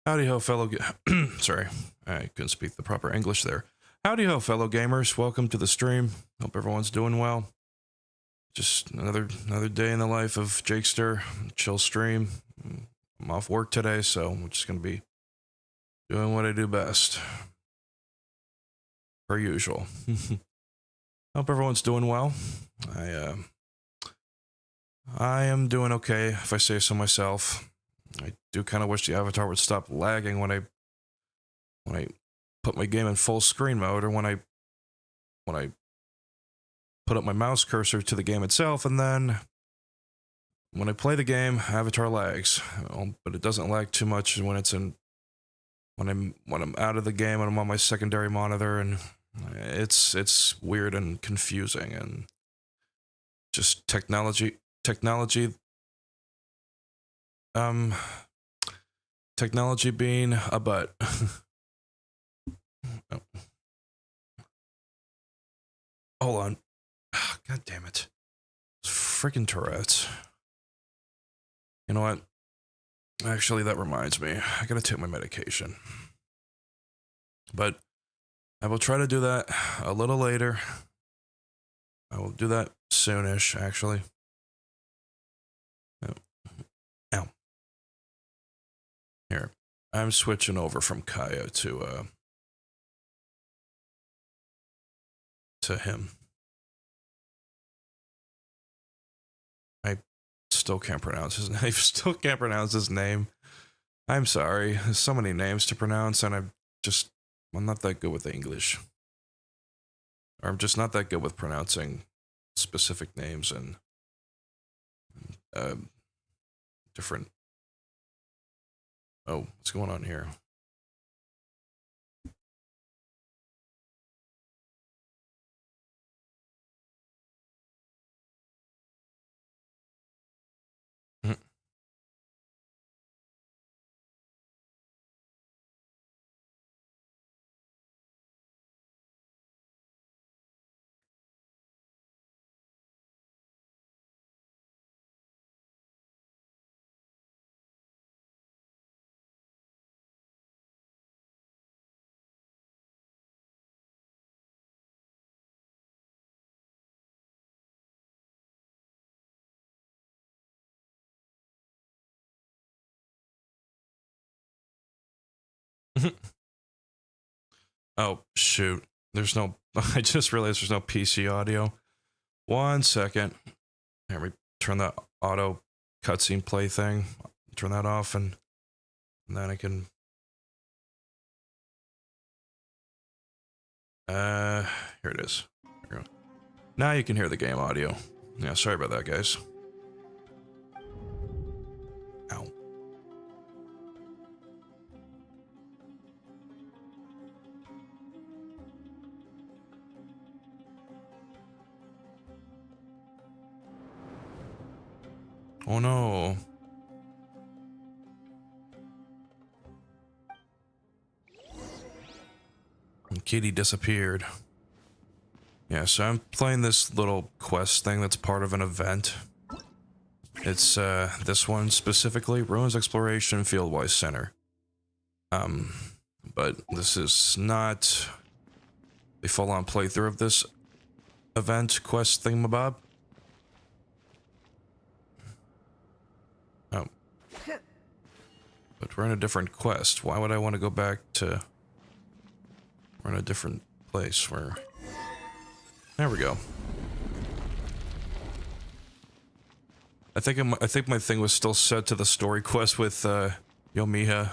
Howdy ho, fellow. Sorry, I couldn't speak the proper English there. Howdy ho, fellow gamers. Welcome to the stream. Hope everyone's doing well. Just another day in the life of Jakester. Chill stream. I'm off work today, so I'm just gonna be doing what I do best, per usual. Hope everyone's doing well. I am doing okay, if I say so myself. I do kind of wish the avatar would stop lagging when I put my game in full screen mode, or when I put up my mouse cursor to the game itself, and then when I play the game, avatar lags. But it doesn't lag too much when it's in when I'm out of the game and I'm on my secondary monitor, and it's weird and confusing, and just technology being a butt. Oh. Hold on. God damn it. Freaking Tourette's. You know what? Actually, that reminds me. I gotta take my medication. But I will try to do that a little later. I will do that soonish, actually. Ow. Here. I'm switching over from Kaya to him. I still can't pronounce his name. I'm sorry. There's so many names to pronounce, and I'm not that good with English. Or I'm just not that good with pronouncing specific names and different. Oh, what's going on here? Oh, shoot. There's no... I just realized there's no PC audio. 1 second. Here, we turn that auto cutscene play thing. Turn that off, and then I can... here it is. There we go. Now you can hear the game audio. Yeah, sorry about that, guys. Ow. Oh no. And Kitty disappeared. Yeah, so I'm playing this little quest thing that's part of an event. It's this one specifically, Ruins Exploration Fieldwise Center. But this is not a full-on playthrough of this event quest thingamabob. Oh. But we're in a different quest. Why would I want to go back to... We're in a different place where... There we go. I think my thing was still set to the story quest with Yomiya.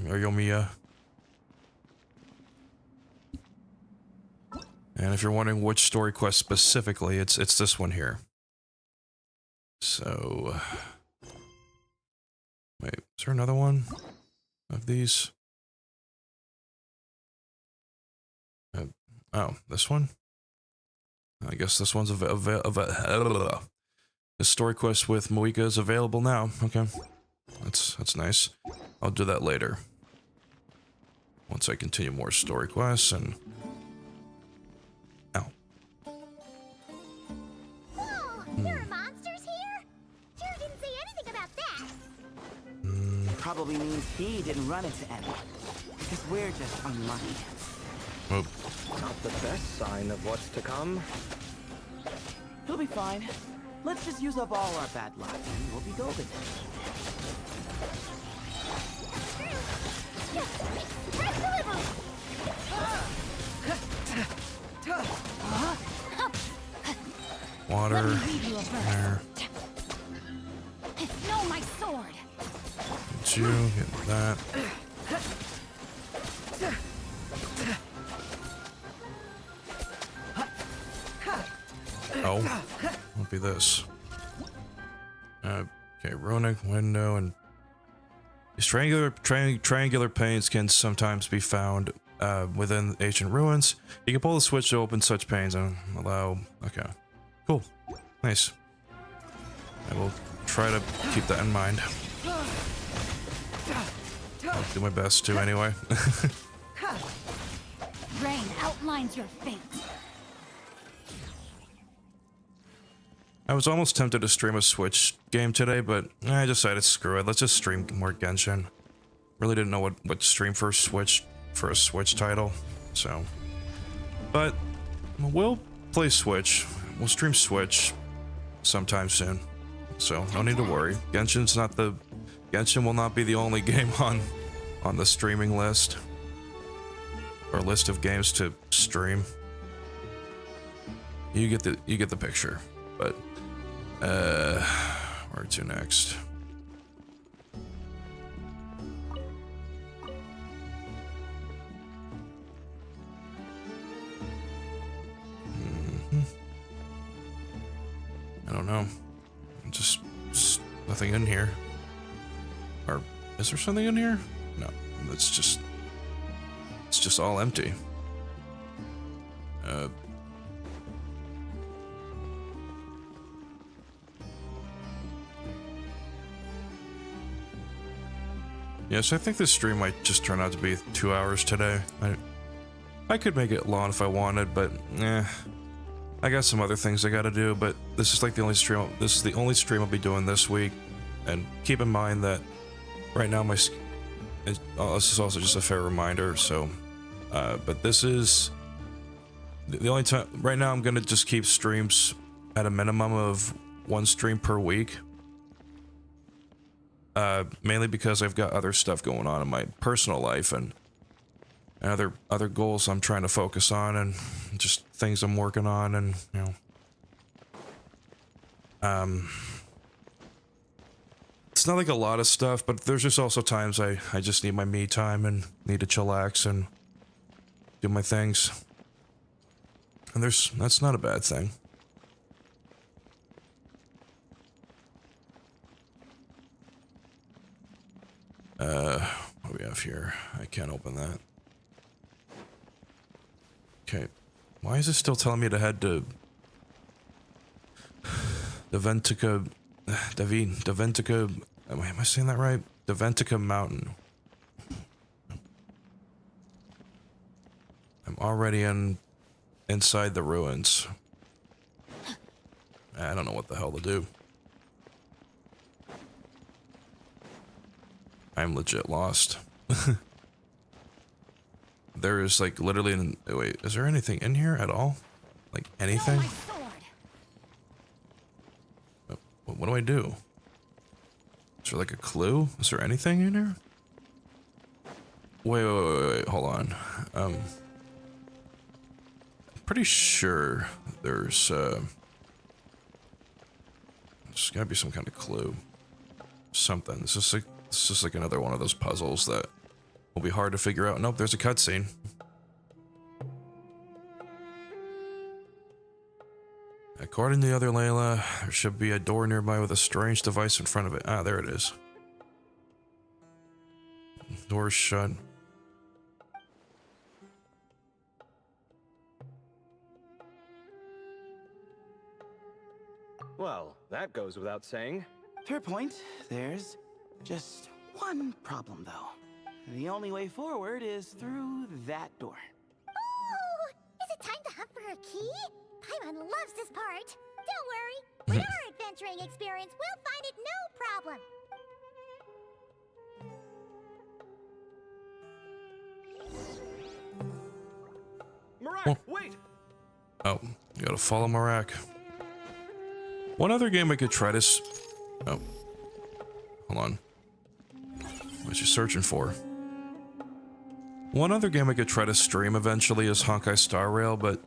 Or Yomiya. And if you're wondering which story quest specifically, it's this one here. So wait, is there another one of these? Oh, this one? I guess this one's the story quest with Moika is available now. Okay. That's nice. I'll do that later. Once I continue more story quests and... Ow. Whoa, there are monsters here? Jerry didn't say anything about that. Probably means he didn't run into anyone. Because we're just unlucky. Oop. Not the best sign of what's to come. He'll be fine. Let's just use up all our bad luck and we'll be golden. Water. There. No, my sword. Get you, get that. Oh, won't be this. Okay, runic window and these triangular panes can sometimes be found within ancient ruins. You can pull the switch to open such panes and allow. Okay, cool, nice. I will try to keep that in mind. I'll do my best to anyway. Rain outlines your fate. I was almost tempted to stream a Switch game today, but I decided screw it. Let's just stream more Genshin. Really didn't know what to stream for a Switch title, so. But we'll play Switch. We'll stream Switch sometime soon. So no need to worry. Genshin will not be the only game on the streaming list or list of games to stream. You get the picture. But where to next? I don't know. Just nothing in here. Or is there something in here? No, it's just all empty. Yes, I think this stream might just turn out to be 2 hours today. I could make it long if I wanted, but I got some other things I gotta do, but this is like the only stream. This is the only stream I'll be doing this week. And keep in mind that right now this is also just a fair reminder. So, but this is the only time. Right now, I'm gonna just keep streams at a minimum of 1 stream per week. Mainly because I've got other stuff going on in my personal life and other goals I'm trying to focus on, and just things I'm working on, and it's not like a lot of stuff, but there's just also times I just need my me time and need to chillax and do my things. And that's not a bad thing. What do we have here? I can't open that. Okay. Why is it still telling me to head to Deventica am I saying that right? Deventica Mountain. I'm already inside the ruins. I don't know what the hell to do. I'm legit lost. There is like literally wait, is there anything in here at all? Like anything? What do I do? Is there like a clue? Is there anything in here? Wait, hold on. Pretty sure there's gotta be some kind of clue. Something. This is like another one of those puzzles that will be hard to figure out. Nope, there's a cutscene. According to the other Layla, there should be a door nearby with a strange device in front of it. Ah, there it is. Door's shut. Well, that goes without saying. Fair point. There's just one problem, though. The only way forward is through that door. Oh, is it time to hunt for a key? Paimon loves this part. Don't worry. With our adventuring experience, we'll find it no problem. Marak, wait! Oh, you gotta follow Marak. One other game I could try to oh. Hold on. What you searching for? One other game I could try to stream eventually is Honkai Star Rail, but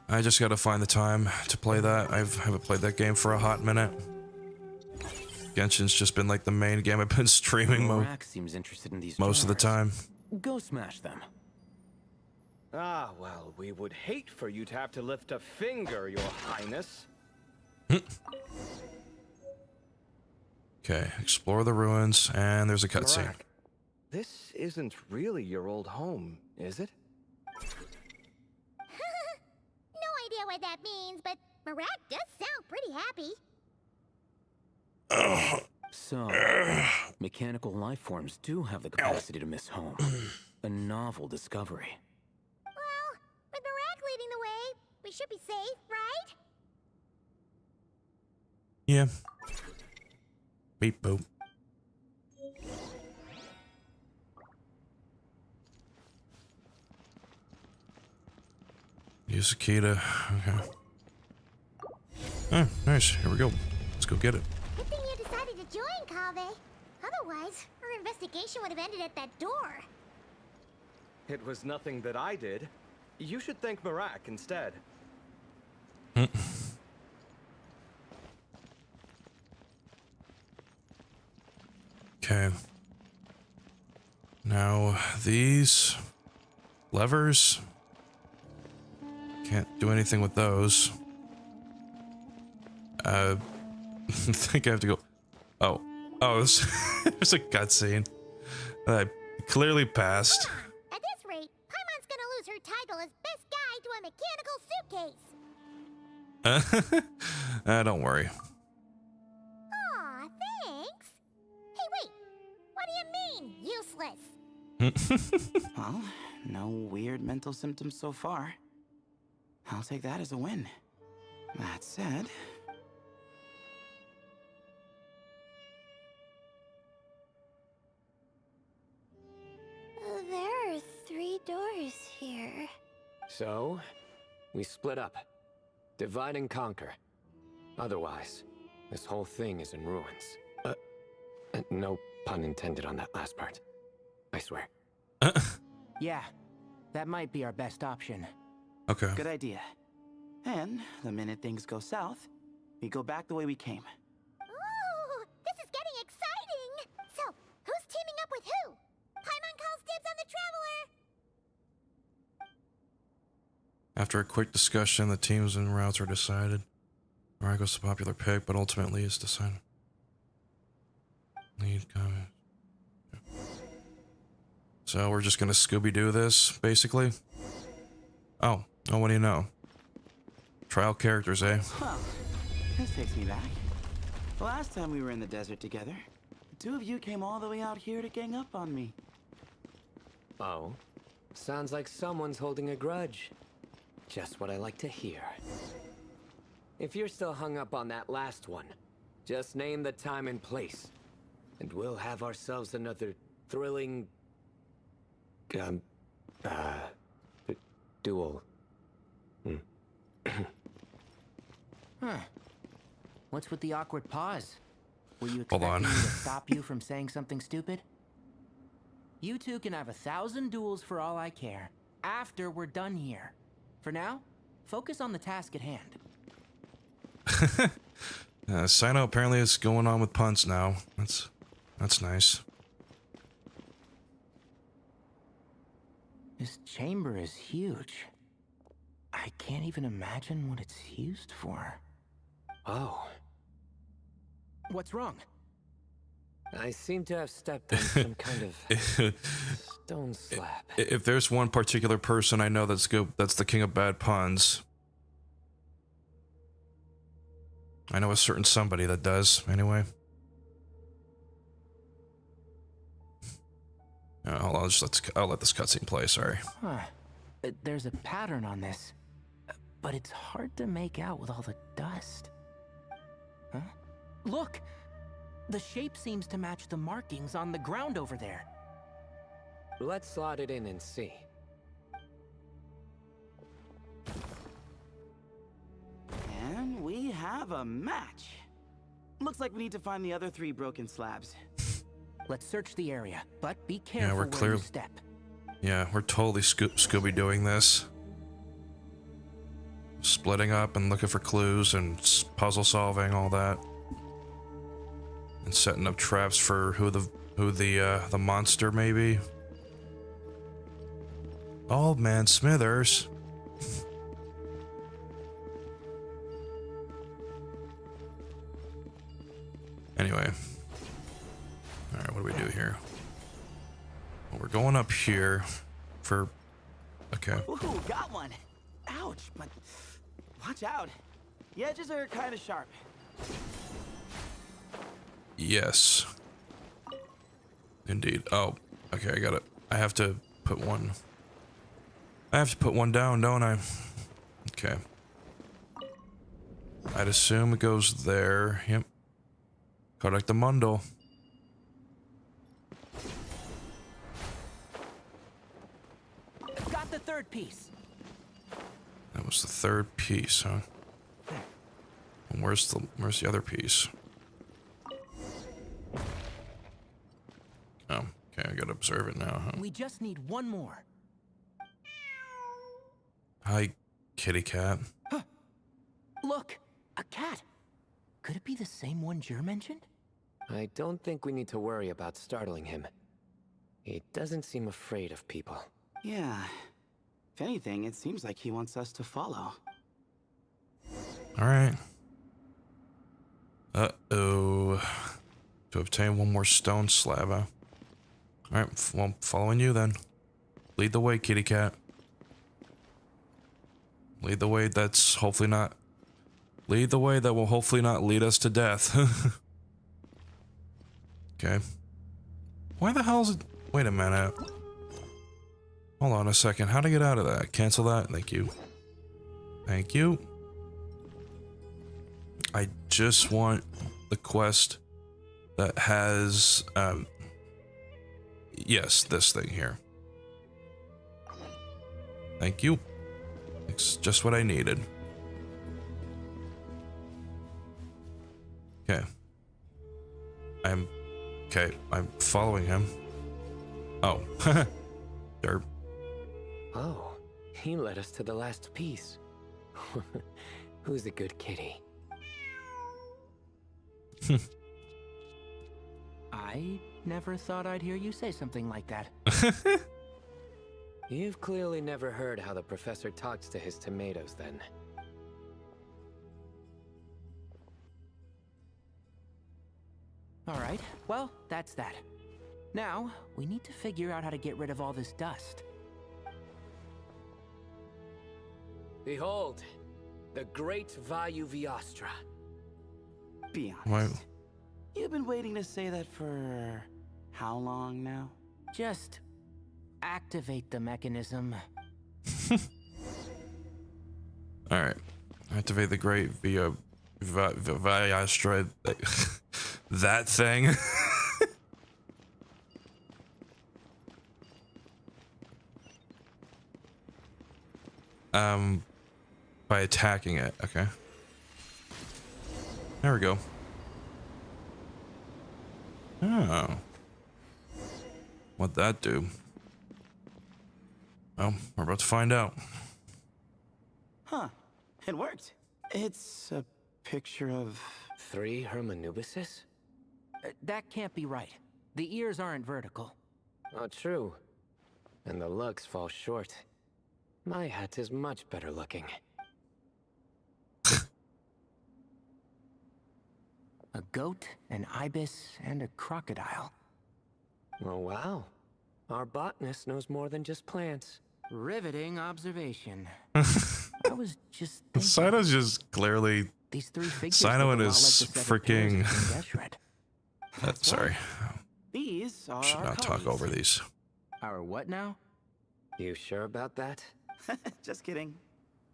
I just gotta find the time to play that. I haven't played that game for a hot minute. Genshin's just been like the main game I've been streaming seems interested in these most of the time. Go smash them. Ah, well, we would hate for you to have to lift a finger, Your Highness. Okay, explore the ruins, and there's a cutscene. Marak, this isn't really your old home, is it? No idea what that means, but Marak does sound pretty happy. So, mechanical life forms do have the capacity to miss home. A novel discovery. Well, with Marak leading the way, we should be safe, right? Yeah. Beep boop. Use the key to... Okay. Oh, nice. Here we go. Let's go get it. Good thing you decided to join, Kaveh. Otherwise, our investigation would have ended at that door. It was nothing that I did. You should thank Marak instead. Okay. Now, these levers, can't do anything with those. I think I have to go. Oh, there's a cutscene that I clearly passed. At this rate, Paimon's gonna lose her title as best guide to a mechanical suitcase. Don't worry. Aw, thanks. Hey, wait. What do you mean, useless? Well, no weird mental symptoms so far. I'll take that as a win. That said... There are 3 doors here. So, we split up. Divide and conquer. Otherwise, this whole thing is in ruins. No pun intended on that last part. I swear. Yeah, that might be our best option. Okay. Good idea. And the minute things go south, we go back the way we came. Ooh, this is getting exciting! So, who's teaming up with who? Paimon calls dibs on the Traveler! After a quick discussion, the teams and routes are decided. Mariko's the popular pick, but ultimately it's decided. Lead comment. So we're just gonna Scooby-Doo this, basically? Oh, what do you know? Trial characters, eh? Well, this takes me back. The last time we were in the desert together, the two of you came all the way out here to gang up on me. Oh? Sounds like someone's holding a grudge. Just what I like to hear. If you're still hung up on that last one, just name the time and place. And we'll have ourselves another thrilling... duel. Huh. What's with the awkward pause? Were you Hold on. expecting me to stop you from saying something stupid? You two can have 1,000 duels for all I care, after we're done here. For now, focus on the task at hand. Sino apparently is going on with punts now. That's nice. This chamber is huge. I can't even imagine what it's used for. Oh. What's wrong? I seem to have stepped on some kind of stone slab. If there's one particular person I know that's good, that's the king of bad puns. I know a certain somebody that does, anyway. Hold on, I'll let this cutscene play, sorry. Huh. There's a pattern on this, but it's hard to make out with all the dust. Huh? Look! The shape seems to match the markings on the ground over there. Let's slot it in and see. And we have a match. Looks like we need to find the other 3 broken slabs. Let's search the area, but be careful we're where clear. you step. Yeah, we're totally Scooby doing this. Splitting up and looking for clues and puzzle solving, all that. And setting up traps for who the monster may be. Old Man Smithers. Anyway. Alright, what do we do here? Well, we're going up here for... Okay. Ooh, got one. Ouch, but watch out. The edges are kind of sharp. Yes. Indeed. Oh, okay, I have to put one. I have to put one down, don't I? Okay. I'd assume it goes there. Yep. Correct the mundo. Got the third piece. That was the third piece, huh? And where's the other piece? Oh, okay, I gotta observe it now, huh? We just need one more. Hi, kitty cat. Look, a cat. Could it be the same one Jer mentioned? I don't think we need to worry about startling him. He doesn't seem afraid of people. Yeah. If anything, it seems like he wants us to follow. Alright. Uh-oh. To obtain one more stone slab, huh? Alright, well, following you then. Lead the way, kitty cat. Lead the way that's hopefully not... Lead the way that will hopefully not lead us to death. Okay. Why the hell is it... Wait a minute. Hold on a second. How to get out of that? Cancel that? Thank you. Thank you. I just want the quest that has... Yes, this thing here. Thank you. It's just what I needed. Okay. I'm Okay, I'm following him. Oh. Derp. Oh, he led us to the last piece. Who's a good kitty? I never thought I'd hear you say something like that. You've clearly never heard how the professor talks to his tomatoes, then. All right, well, that's that. Now, we need to figure out how to get rid of all this dust. Behold, the great Vayu Viastra. Be honest. Why? You've been waiting to say that for how long now? Just activate the mechanism. Alright. Activate the great Viastra. That thing. By attacking it. Okay. There we go. Oh. What'd that do? Well, we're about to find out. Huh. It worked. It's a picture of... 3 Hermanubises? That can't be right. The ears aren't vertical. Oh, true. And the looks fall short. My hat is much better looking. A goat, an ibis, and a crocodile. Oh, wow. Our botanist knows more than just plants. Riveting observation. I was just thinking, Sino's just clearly. these 3 figures Sino look and a his lot like the 7 pillars freaking. of King Deshret. Sorry. These are Should our not talk colleagues. over these. Our what now? You sure about that? Just kidding.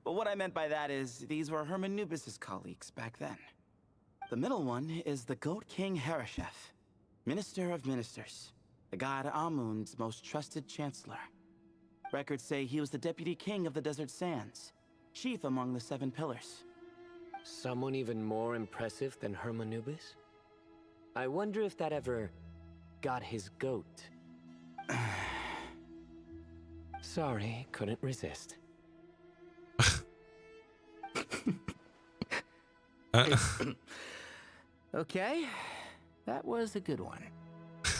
But what I meant by that is these were Hermanubis' colleagues back then. The middle one is the Goat King Harashef, Minister of Ministers, the god Amun's most trusted chancellor. Records say he was the deputy king of the Desert Sands, chief among the 7 pillars. Someone even more impressive than Hermanubis? I wonder if that ever got his goat. Sorry, couldn't resist. Okay, that was a good one.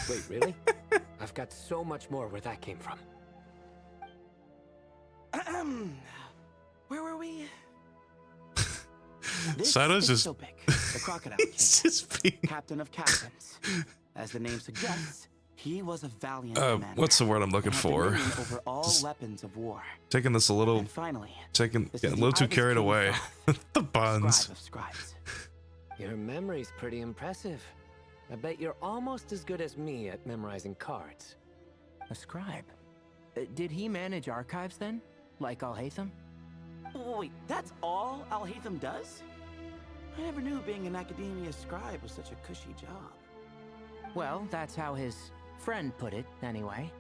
Wait, really? I've got so much more where that came from. Where were we? This Sino's is just. Sopik, the crocodile king, It's just being. captain of captains. As the name suggests, he was a valiant commander. What's the word I'm looking and had for? dominion over all Just weapons of war. Taking this a little. And finally, Getting this a is little the too Ibis carried King away. Thoth, The buns. scribe of scribes. Your memory's pretty impressive. I bet you're almost as good as me at memorizing cards. A scribe. Did he manage archives then? Like Alhaitham? Wait, that's all Alhaitham does? I never knew being an academia scribe was such a cushy job. Well, that's how his friend put it, anyway.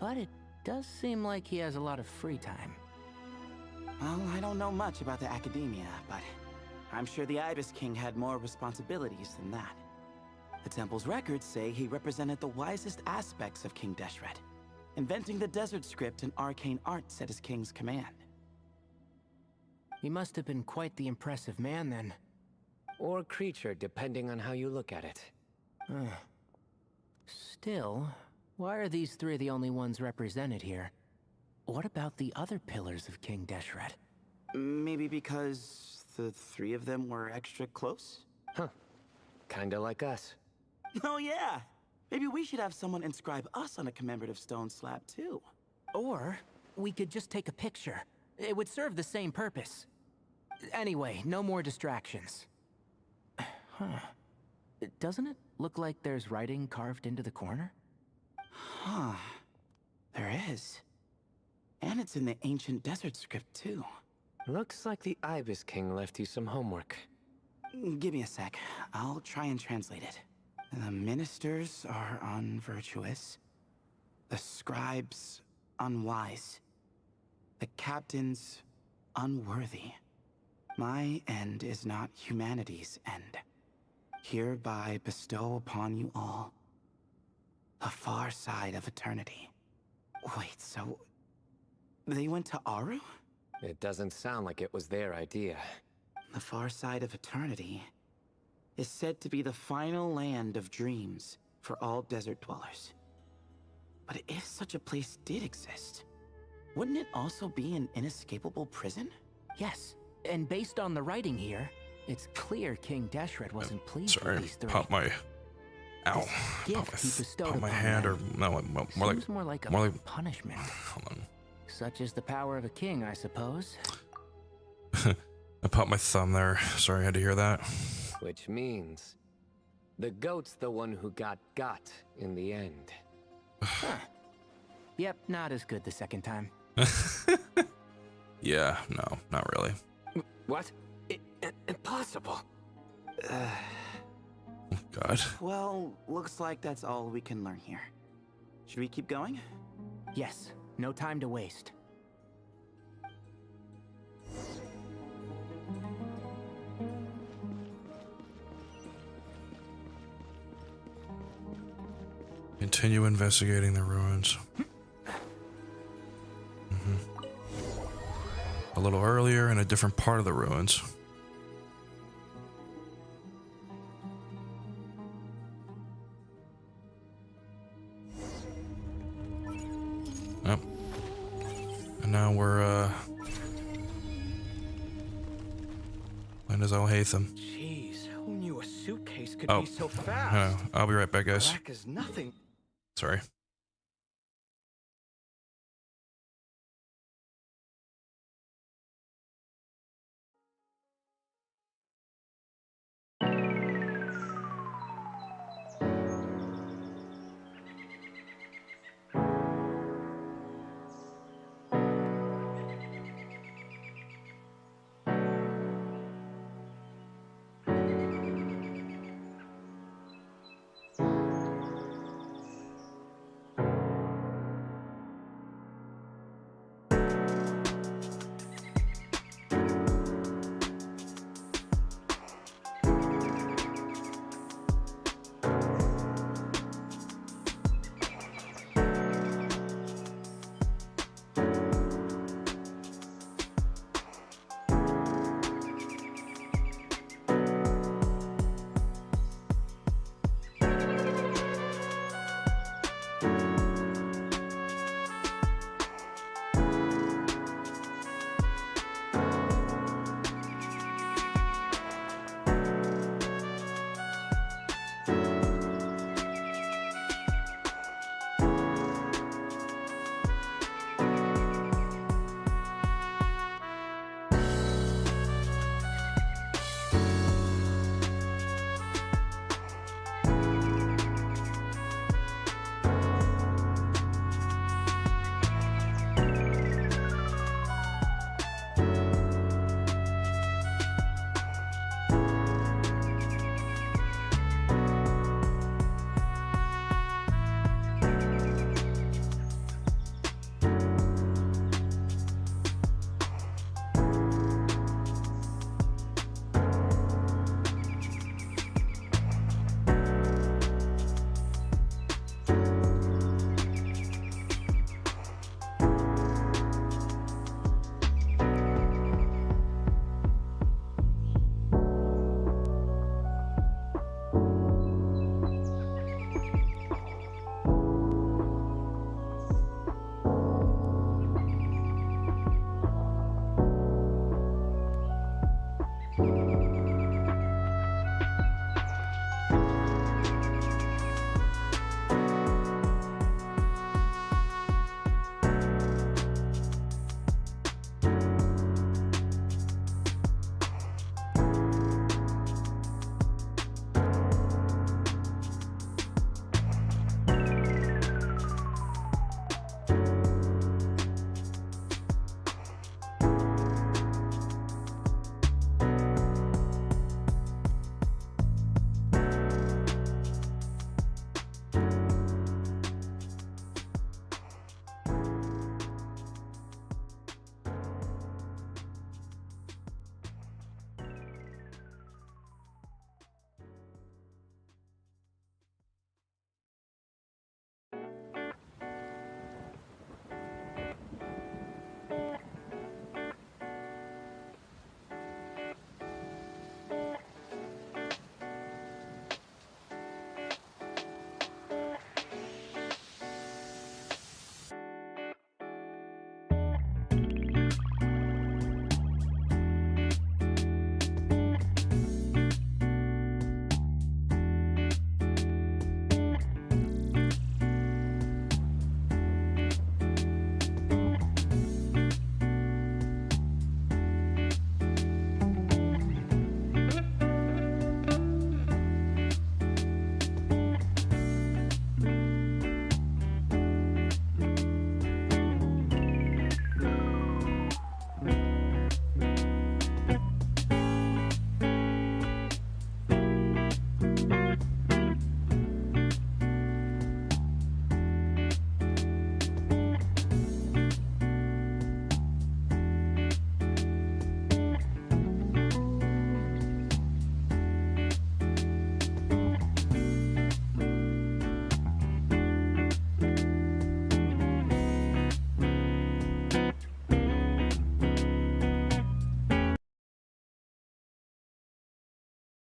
But it does seem like he has a lot of free time. Well, I don't know much about the academia, but I'm sure the Ibis King had more responsibilities than that. The temple's records say he represented the wisest aspects of King Deshret, inventing the desert script and arcane arts at his king's command. He must have been quite the impressive man then. Or creature, depending on how you look at it. Still, why are these 3 the only ones represented here? What about the other pillars of King Deshret? Maybe because the 3 of them were extra close? Huh. Kinda like us. Oh yeah! Maybe we should have someone inscribe us on a commemorative stone slab too. Or we could just take a picture. It would serve the same purpose. Anyway, no more distractions. Huh. Doesn't it look like there's writing carved into the corner? Huh. There is. And it's in the ancient desert script too. Looks like the Ibis King left you some homework. Give me a sec. I'll try and translate it. The ministers are unvirtuous. The scribes unwise. The captains unworthy. My end is not humanity's end. Hereby bestow upon you all The far side of eternity. Wait, so... they went to Aru? It doesn't sound like it was their idea. The far side of eternity is said to be the final land of dreams for all desert dwellers. But if such a place did exist, wouldn't it also be an inescapable prison? Yes, and based on the writing here, it's clear King Deshret wasn't pleased with Sorry, these three. pop my. Ow. This gift he bestowed Pop my upon hand, or them no, more like. seems more like a more like- punishment. Hold on. Such is the power of a king, I suppose. I popped my thumb there. Sorry, I had to hear that. Which means the goat's the one who got in the end. Yep, not as good the second time. Yeah, no, not really. What? Impossible. God. Well, looks like that's all we can learn here. Should we keep going? Yes, no time to waste. Continue investigating the ruins. A little earlier in a different part of the ruins. Yep. And now we're, Linda's Al Hatham. Jeez, who knew a suitcase could Oh, be so fast? I'll be right back, guys. Black as nothing. Sorry.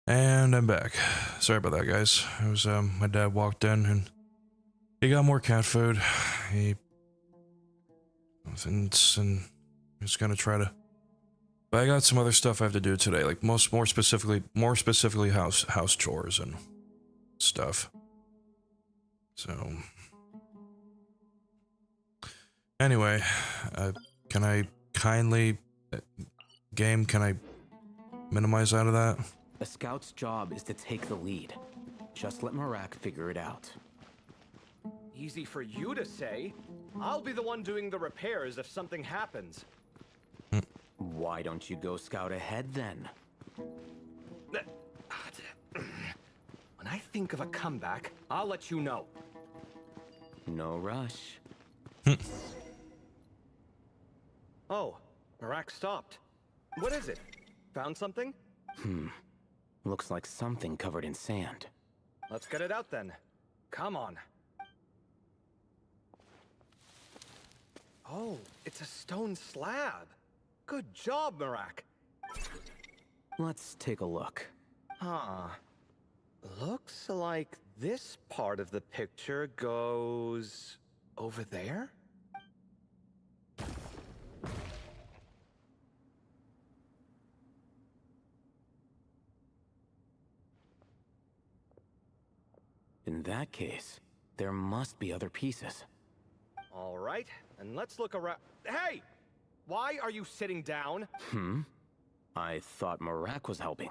And I'm back. Sorry about that, guys. It was, my dad walked in and he got more cat food. And he's gonna try to... But I got some other stuff I have to do today, like more specifically house chores and stuff. So... Anyway, can I kindly... Game, can I minimize out of that? A scout's job is to take the lead. Just let Marak figure it out. Easy for you to say. I'll be the one doing the repairs if something happens. Why don't you go scout ahead then? When I think of a comeback, I'll let you know. No rush. Oh, Marak stopped. What is it? Found something? Looks like something covered in sand. Let's get it out then. Come on. Oh, it's a stone slab. Good job, Marak. Let's take a look. Huh. Looks like this part of the picture goes... over there? In that case, there must be other pieces. All right, and let's look around. Hey! Why are you sitting down? I thought Marak was helping.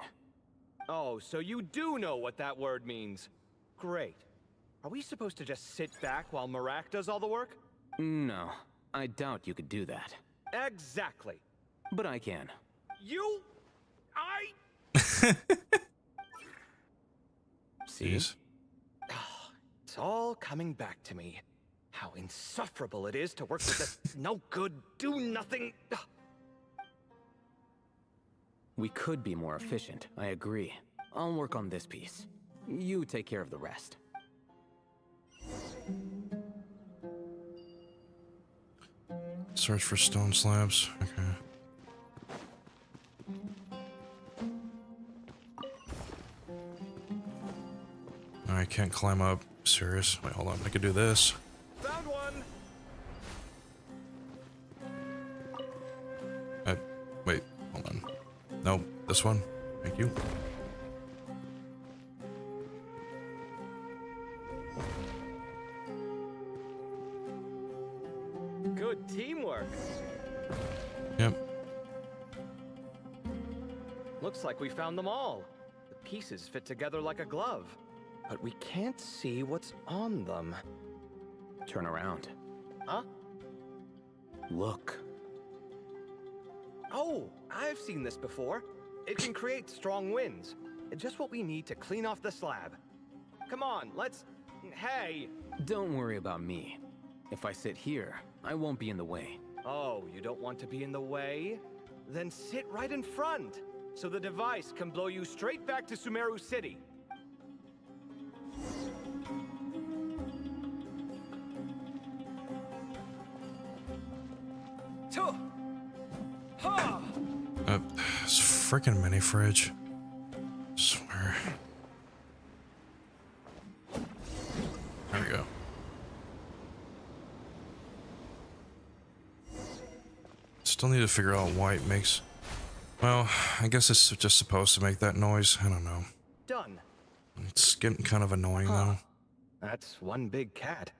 Oh, so you do know what that word means. Great. Are we supposed to just sit back while Marak does all the work? No, I doubt you could do that. Exactly. But I can. You... See? Jeez. It's all coming back to me. How insufferable it is to work with this no-good, do-nothing... We could be more efficient, I agree. I'll work on this piece. You take care of the rest. Search for stone slabs. Okay. I can't climb up. Serious? Wait, hold on. I could do this. Found one! Wait, hold on. No, this one. Thank you. Good teamwork. Yep. Looks like we found them all. The pieces fit together like a glove. But we can't see what's on them. Turn around. Huh? Look. Oh, I've seen this before. It can create strong winds. Just what we need to clean off the slab. Come on, let's... Hey! Don't worry about me. If I sit here, I won't be in the way. Oh, you don't want to be in the way? Then sit right in front, so the device can blow you straight back to Sumeru City. This freaking mini fridge. Swear. There we go. Still need to figure out why it makes... Well, I guess it's just supposed to make that noise. I don't know. Done. It's getting kind of annoying though. That's one big cat.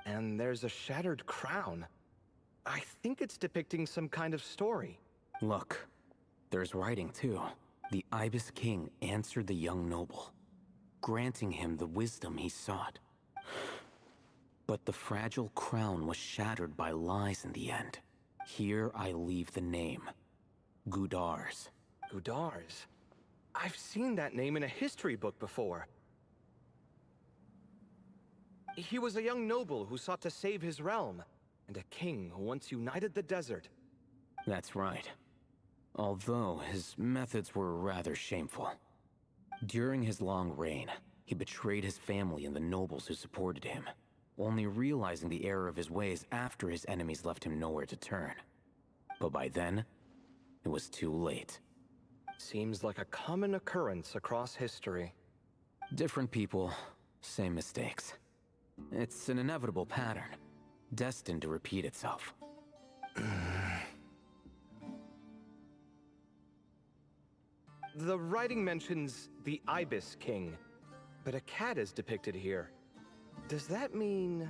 And there's a shattered crown. I think it's depicting some kind of story. Look, there's writing too. The Ibis King answered the young noble, granting him the wisdom he sought. But the fragile crown was shattered by lies in the end. Here I leave the name. Gudars. Gudars. I've seen that name in a history book before. He was a young noble who sought to save his realm, and a king who once united the desert. That's right. Although his methods were rather shameful. During his long reign, he betrayed his family and the nobles who supported him, only realizing the error of his ways after his enemies left him nowhere to turn. But by then, it was too late. Seems like a common occurrence across history. Different people, same mistakes. It's an inevitable pattern, destined to repeat itself. The writing mentions the Ibis King, but a cat is depicted here. Does that mean...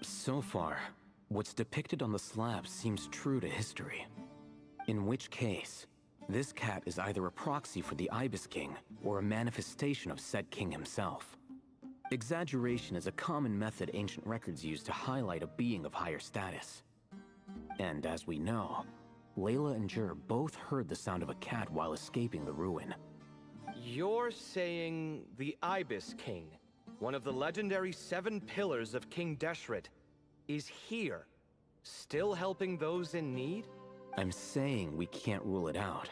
So far, what's depicted on the slab seems true to history. In which case, this cat is either a proxy for the Ibis King or a manifestation of said king himself. Exaggeration is a common method ancient records use to highlight a being of higher status. And as we know, Layla and Jur both heard the sound of a cat while escaping the ruin. You're saying the Ibis King, one of the legendary 7 pillars of King Deshret, is here, still helping those in need? I'm saying we can't rule it out.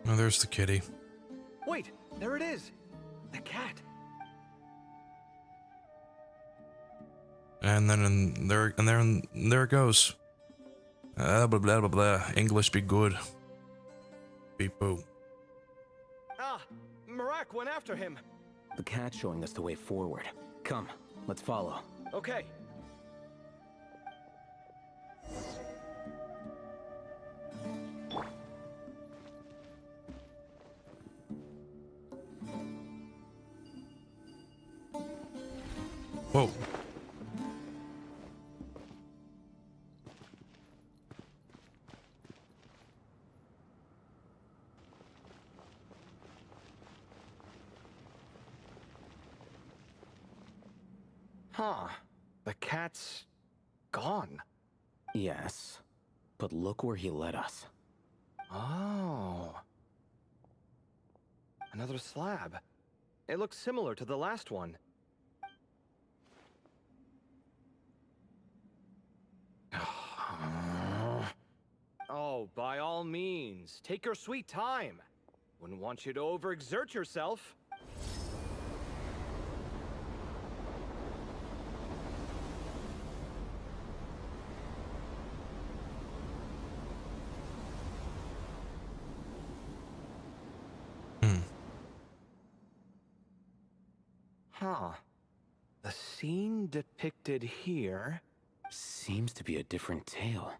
Oh, there's the kitty. Wait, there it is! The cat! And then there it goes. Blah blah blah blah. English be good. Beep boo. Ah! Marak went after him! The cat's showing us the way forward. Come, let's follow. Okay. Whoa. Huh. The cat's... gone. Yes, but look where he led us. Oh. Another slab. It looks similar to the last one. Oh, by all means, take your sweet time. Wouldn't want you to overexert yourself. Huh. The scene depicted here... Seems to be a different tale.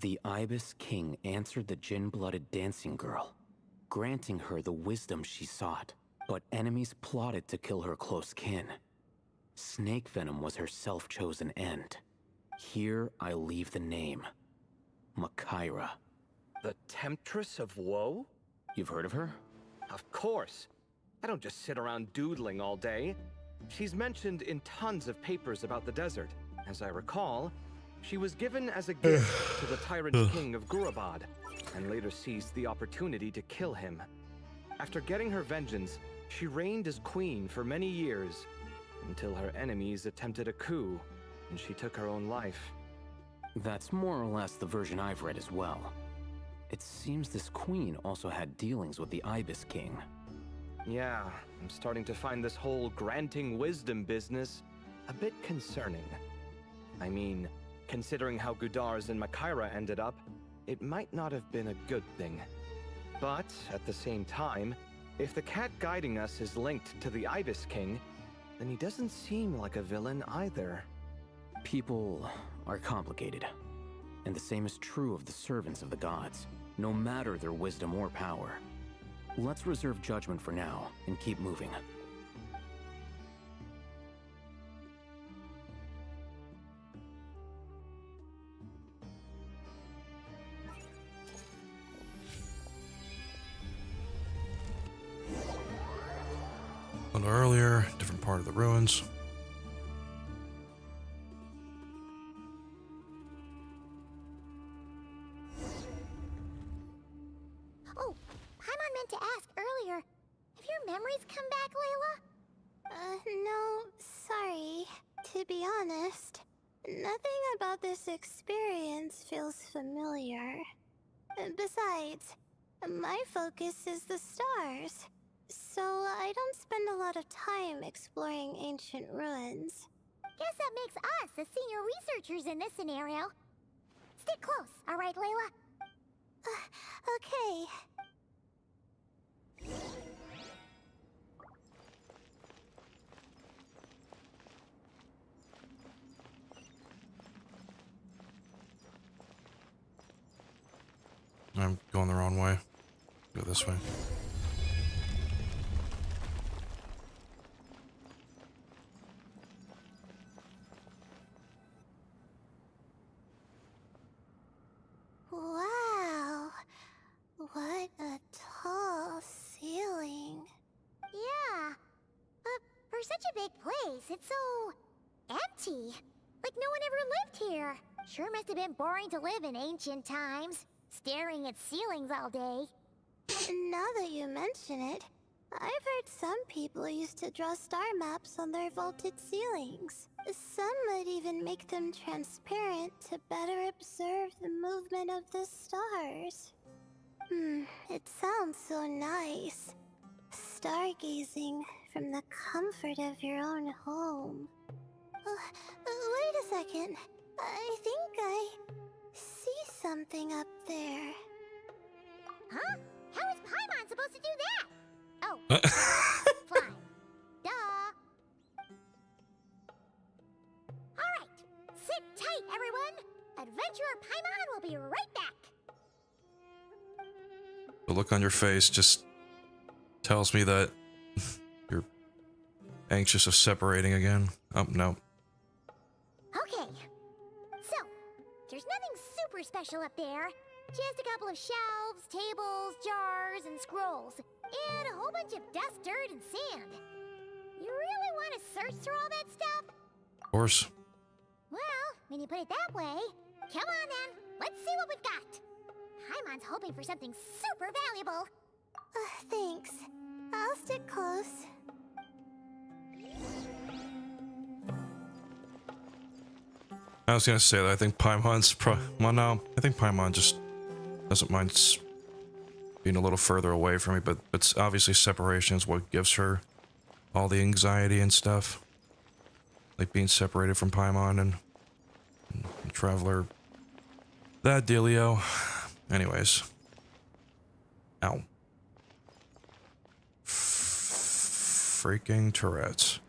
The Ibis King answered the Jinn-blooded dancing girl, granting her the wisdom she sought. But enemies plotted to kill her close kin. Snake venom was her self-chosen end. Here I leave the name. Makaira. The Temptress of Woe? You've heard of her? Of course. I don't just sit around doodling all day. She's mentioned in tons of papers about the desert. As I recall, she was given as a gift to the tyrant king of Gurabad, and later seized the opportunity to kill him. After getting her vengeance, she reigned as queen for many years, until her enemies attempted a coup, and she took her own life. That's more or less the version I've read as well. It seems this queen also had dealings with the Ibis King. Yeah, I'm starting to find this whole granting wisdom business a bit concerning. I mean, considering how Gudar's and Makaira ended up, it might not have been a good thing. But, at the same time, if the cat guiding us is linked to the Ibis King, then he doesn't seem like a villain either. People are complicated. And the same is true of the servants of the gods, no matter their wisdom or power. Let's reserve judgment for now, and keep moving. A little earlier, different part of the ruins. Oh, Paimon meant to ask earlier. Have your memories come back, Layla? No, sorry. To be honest, nothing about this experience feels familiar. Besides, my focus is the stars, so I don't spend a lot of time exploring ancient ruins. Guess that makes us the senior researchers in this scenario. Stick close, alright, Layla? I'm going the wrong way. Go this way. Wow. What a tall ceiling. Yeah. For such a big place, it's so empty. Like no one ever lived here. Sure must have been boring to live in ancient times, staring at ceilings all day. Now that you mention it, I've heard some people used to draw star maps on their vaulted ceilings. Some might even make them transparent to better observe the movement of the stars. It sounds so nice. Stargazing from the comfort of your own home. Wait a second. I think I see something up there. Huh? How is Paimon supposed to do that? Oh, fine. Duh. Alright, sit tight, everyone. Adventurer Paimon will be right back. The look on your face just tells me that you're anxious of separating again. Oh, no. Okay. So, there's nothing super special up there. Just a couple of shelves, tables, jars, and scrolls. And a whole bunch of dust, dirt, and sand. You really want to search through all that stuff? Of course. Well, when you put it that way, come on then. Let's see what we've got. Paimon's hoping for something super valuable. Thanks. I'll stick close. I was gonna say that I think Paimon's well, no, I think Paimon just doesn't mind being a little further away from me, but it's obviously separation is what gives her all the anxiety and stuff. Like being separated from Paimon and Traveler. That dealio. Anyways. Ow. Freaking Tourette's.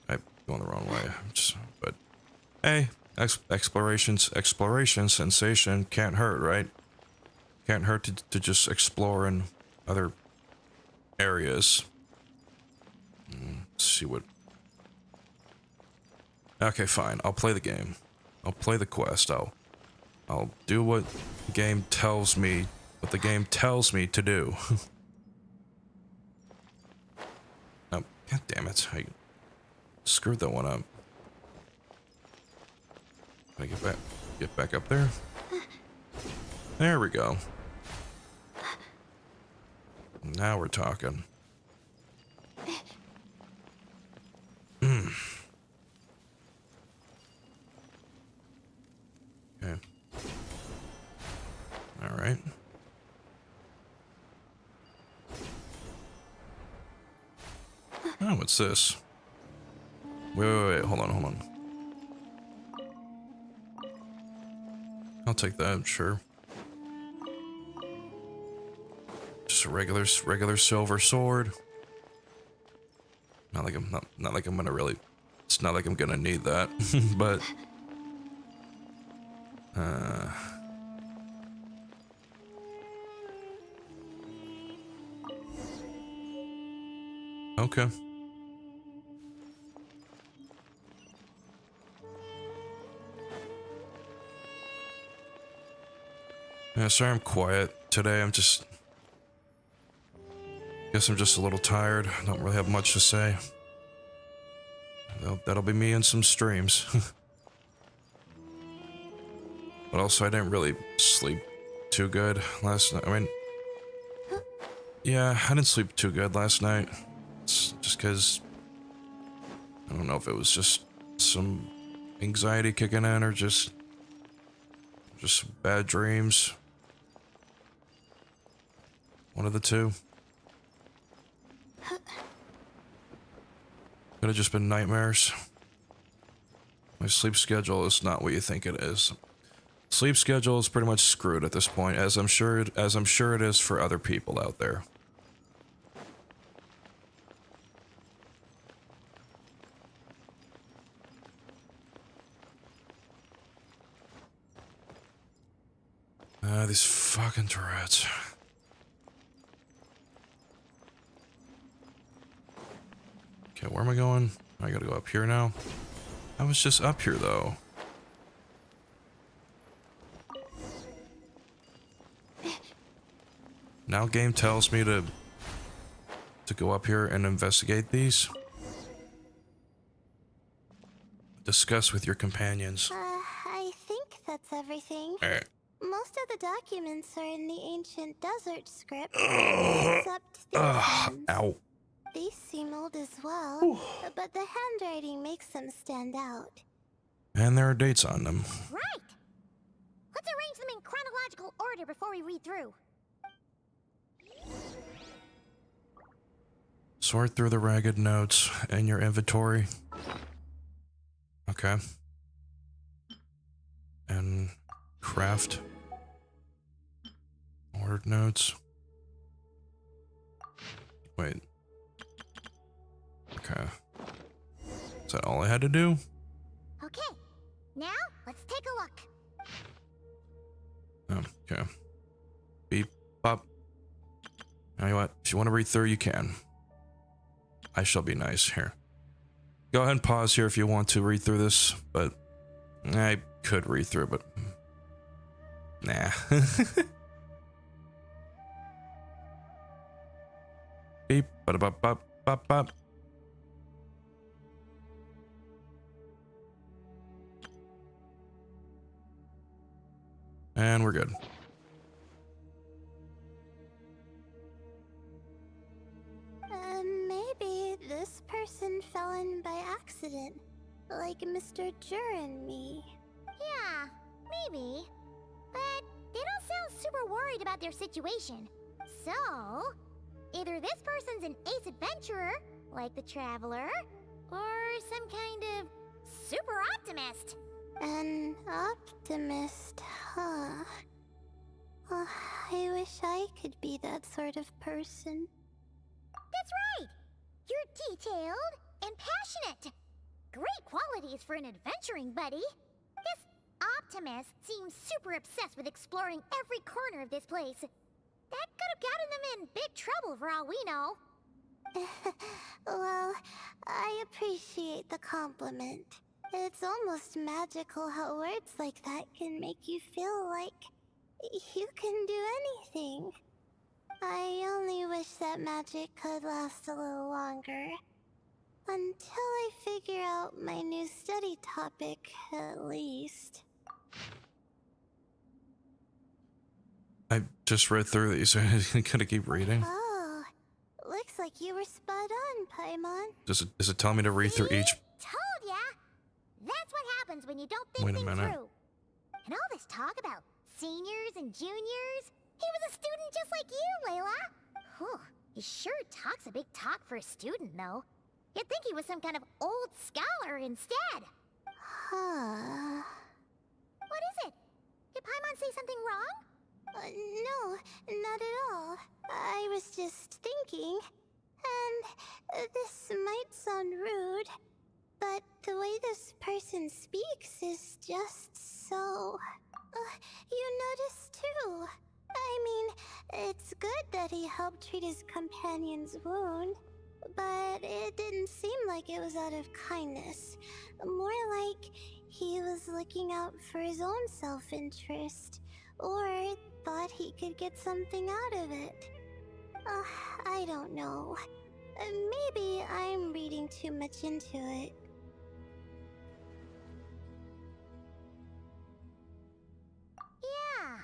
I'm going the wrong way. But hey, exploration sensation can't hurt, right? Can't hurt to just explore in other areas. Let's see what. Okay, fine. I'll play the game. I'll play the quest. I'll do what the game tells me. What the game tells me to do. Oh, god damn it! I screwed that one up. Can I get back up there? There we go. Now we're talking. Okay. All right. Oh, what's this? Wait, hold on. I'll take that, sure. Just a regular silver sword. Not like I'm gonna really. It's not like I'm gonna need that, but. Okay. Yeah, sorry I'm quiet today. Guess I'm just a little tired. I don't really have much to say. That'll be me in some streams. But also, I didn't really sleep too good last night. I mean, yeah, I didn't sleep too good last night. It's just because I don't know if it was just some anxiety kicking in or just bad dreams. One of the two. Could have just been nightmares. My sleep schedule is not what you think it is. Sleep schedule is pretty much screwed at this point, as I'm sure it is for other people out there. These fucking turrets. Okay, where am I going? I gotta go up here now. I was just up here though. Now game tells me to go up here and investigate these. Discuss with your companions. I think that's everything. Alright. Most of the documents are in the ancient desert script, except these ones. Ow. These seem old as well, but the handwriting makes them stand out. And there are dates on them. Right! Let's arrange them in chronological order before we read through. Sort through the ragged notes in your inventory. Okay. And craft. Ordered notes. Wait. Okay. Is that all I had to do? Okay, now let's take a look. Okay. Beep, pop. You know what? If you want to read through, you can. I shall be nice here. Go ahead and pause here if you want to read through this, but I could read through, but nah. Beep, ba-da-bop, bop, bop, bop. And we're good. Maybe this person fell in by accident, like Mr. Jur and me. Yeah, maybe. But they don't sound super worried about their situation. So, either this person's an ace adventurer, like the Traveler, or some kind of super optimist. An optimist, huh? Oh, I wish I could be that sort of person. That's right! You're detailed and passionate. Great qualities for an adventuring buddy. This optimist seems super obsessed with exploring every corner of this place. That could have gotten them in big trouble for all we know. Well, I appreciate the compliment. It's almost magical how words like that can make you feel like you can do anything. I only wish that magic could last a little longer. Until I figure out my new study topic, at least. I just read through these. I'm gonna keep reading. Oh, looks like you were spot on, Paimon. Does it tell me to read through each? Told ya! That's what happens when you don't think Wait a things minute. through. And all this talk about seniors and juniors, he was a student just like you, Layla. Whew, he sure talks a big talk for a student, though. You'd think he was some kind of old scholar instead. Huh. What is it? Did Paimon say something wrong? No, not at all. I was just thinking, and this might sound rude, but the way this person speaks is just so... you notice too. I mean, it's good that he helped treat his companion's wound, but it didn't seem like it was out of kindness. More like he was looking out for his own self-interest, or thought he could get something out of it. I don't know. Maybe I'm reading too much into it. Yeah.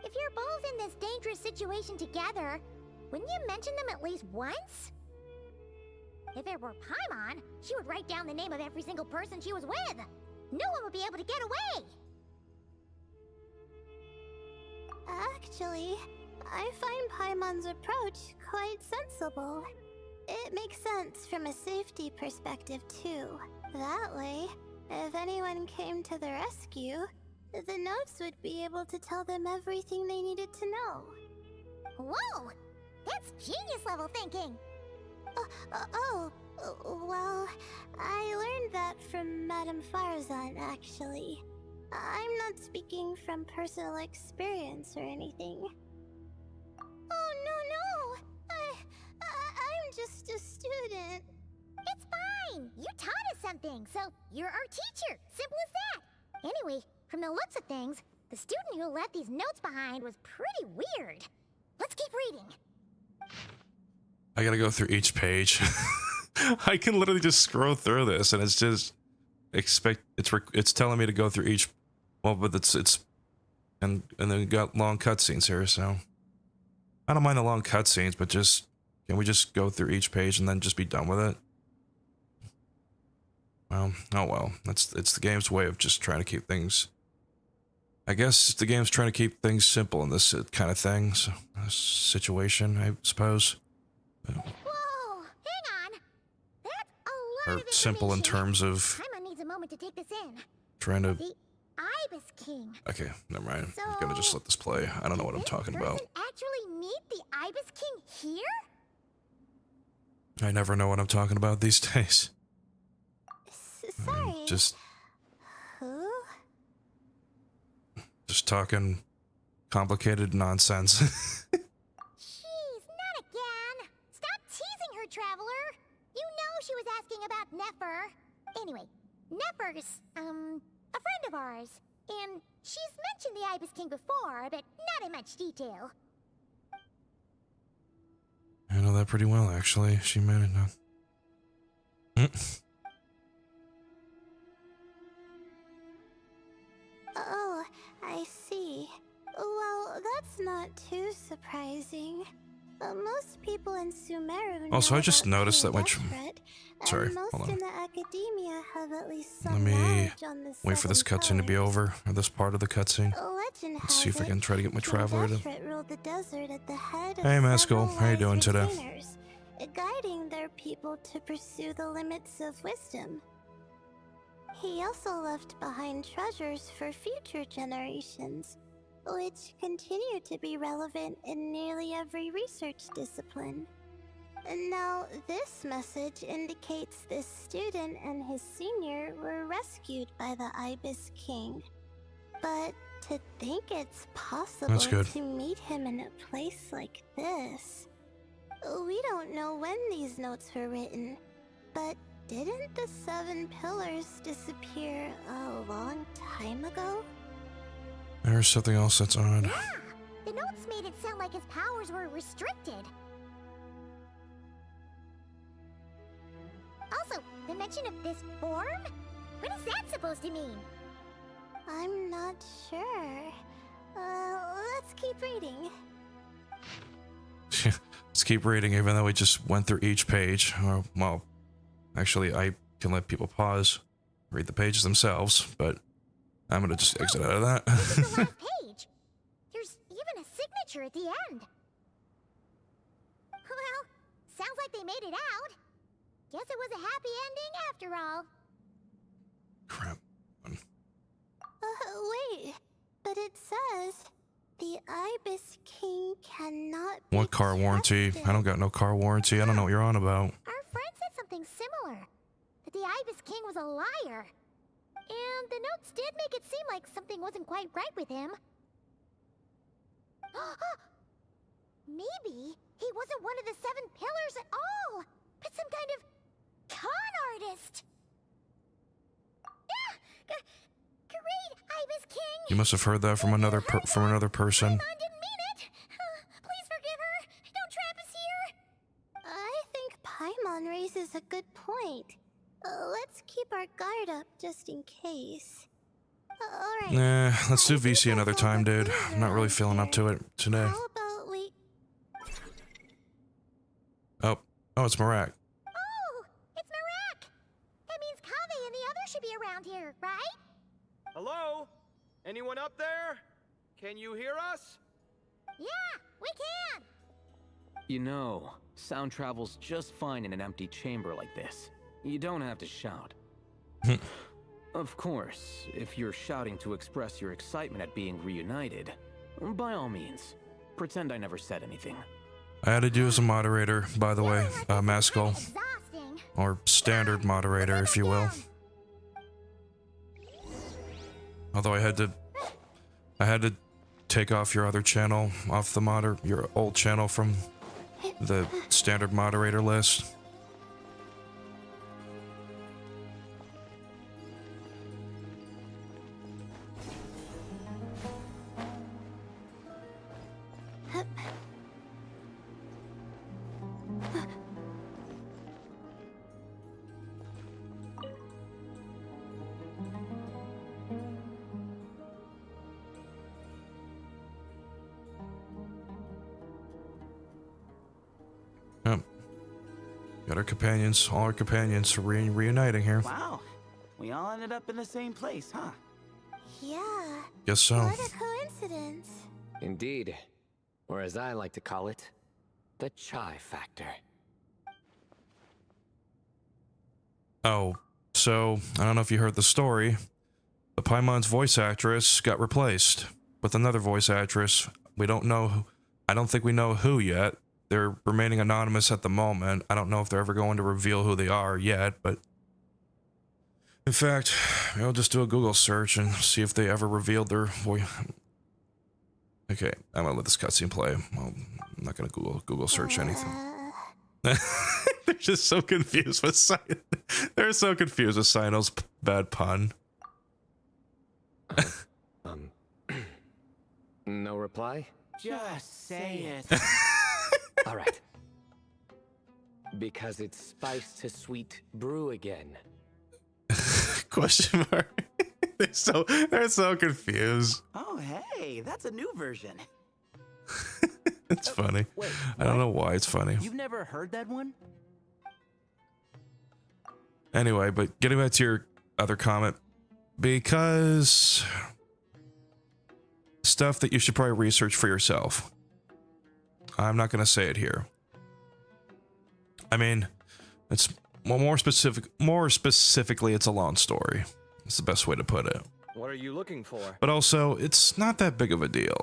If you're both in this dangerous situation together, wouldn't you mention them at least once? If it were Paimon, she would write down the name of every single person she was with. No one would be able to get away. Actually, I find Paimon's approach quite sensible. It makes sense from a safety perspective, too. That way, if anyone came to the rescue, the notes would be able to tell them everything they needed to know. Whoa! That's genius-level thinking! Well, I learned that from Madame Farzan, actually. I'm not speaking from personal experience or anything. Oh, no. I'm just a student. It's fine. You taught us something, so you're our teacher. Simple as that. Anyway, from the looks of things, the student who left these notes behind was pretty weird. Let's keep reading. I gotta go through each page. I can literally just scroll through this, and it's just it's telling me to go through each. Well, but and then we got long cutscenes here, so I don't mind the long cutscenes, but just can we just go through each page and then just be done with it? Well, oh well. It's the game's way of just trying to keep things. I guess the game's trying to keep things simple in this kind of thing, so, situation, I suppose. Whoa, hang on. That's a lot Or of simple in information. terms of Paimon needs a moment to take this in. trying to. The Ibis King. Okay, never mind. So, I'm gonna just let this play. I don't know what I'm Did talking this about. person actually meet the Ibis King here? I never know what I'm talking about these days. Sorry. Just Who? talking complicated nonsense. Jeez, not again. Stop teasing her, Traveler. You know she was asking about Nefer. Anyway, Nefer's, a friend of ours. And she's mentioned the Ibis King before, but not in much detail. I know that pretty well, actually. She made it now. Oh, I see. Well, that's not too surprising. Most people in Sumeru know Also, I just about noticed King that Desperate, Sorry, and most hold on. in the academia have at least some Let me knowledge on the wait for this Seven cutscene to be Pillars. over, or this part of the cutscene. Legend Let's see if I has can it, try to get my King traveler to. Desperate ruled the desert at the head of Hey, Maskell. several How you wise doing today? retainers, guiding their people to pursue the limits of wisdom. He also left behind treasures for future generations, which continue to be relevant in nearly every research discipline. And now, this message indicates this student and his senior were rescued by the Ibis King. But to think it's possible That's good. to meet him in a place like this. We don't know when these notes were written, but didn't the Seven Pillars disappear a long time ago? There's something else that's odd. Yeah, the notes made it sound like his powers were restricted. Also, the mention of this form? What is that supposed to mean? I'm not sure. Let's keep reading. Let's keep reading, even though we just went through each page. Well, actually, I can let people pause, read the pages themselves, but I'm gonna just exit out of that. This is the last page. There's even a signature at the end. Well, sounds like they made it out. Guess it was a happy ending after all. Crap. Wait. But it says the Ibis King cannot be What car warranty? trusted. I don't got no car warranty. I don't know what you're on about. Our friend said something similar. That the Ibis King was a liar. And the notes did make it seem like something wasn't quite right with him. Maybe he wasn't one of the Seven Pillars at all, but some kind of con artist. Great, Ibis King! You must have heard that from another person. Paimon didn't mean it! Please forgive her! Don't trap us here! I think Paimon raises a good point. Let's keep our guard up just in case. Alright. Nah, let's do I think VC another that's time, all dude. clear I'm not really around feeling up to here. it today. How about we... Oh, it's Marak. Oh, it's Marak! That means Kaveh and the others should be around here, right? Hello? Anyone up there? Can you hear us? Yeah, we can! You know, sound travels just fine in an empty chamber like this. You don't have to shout. Of course, if you're shouting to express your excitement at being reunited, by all means, pretend I never said anything. I added you as a moderator, by the way, Feeling like this is Maskell, kinda exhausting. or standard moderator, if you will. Although I had to I had to take off your other channel off the your old channel from the standard moderator list. Yep. Got our companions, all our companions reuniting here. Wow. We all ended up in the same place, huh? Yeah. Guess so. What a coincidence. Indeed. Or as I like to call it, the chai factor. Oh, so I don't know if you heard the story. The Paimon's voice actress got replaced with another voice actress. We don't know. I don't think we know who yet. They're remaining anonymous at the moment. I don't know if they're ever going to reveal who they are yet, but in fact, I'll just do a Google search and see if they ever revealed their voice. Okay, I'm gonna let this cutscene play. Well, I'm not gonna Google search anything. They're just so confused with They're so confused with Sino's bad pun. No reply? Just say it. All right. Because it's spice to sweet brew again. Question mark. They're so confused. Oh, hey, that's a new version. It's funny. Wait, I don't know why it's funny. You've never heard that one? Anyway, but getting back to your other comment, because stuff that you should probably research for yourself. I'm not going to say it here. I mean, it's more specifically, it's a long story. It's the best way to put it. What are you looking for? But also, it's not that big of a deal,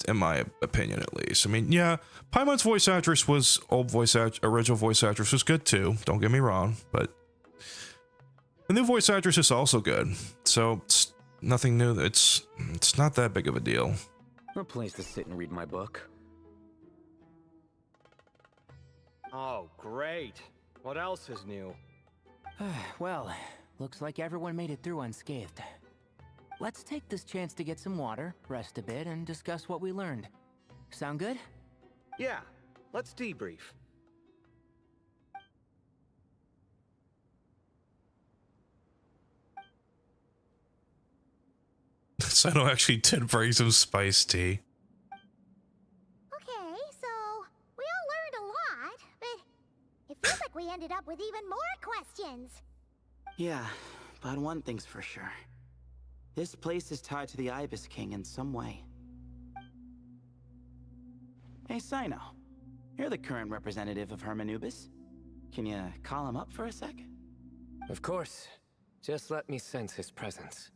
in my opinion, at least. I mean, yeah, Paimon's voice actress was original voice actress was good too. Don't get me wrong, but the new voice actress is also good. So it's nothing new. It's not that big of a deal. No place to sit and read my book. Oh, great. What else is new? Well, looks like everyone made it through unscathed. Let's take this chance to get some water, rest a bit, and discuss what we learned. Sound good? Yeah, let's debrief. Sino actually did bring some spiced tea. Okay, so we all learned a lot, but it feels like we ended up with even more questions. Yeah, but one thing's for sure. This place is tied to the Ibis King in some way. Hey, Sino. You're the current representative of Hermanubis. Can you call him up for a sec? Of course. Just let me sense his presence.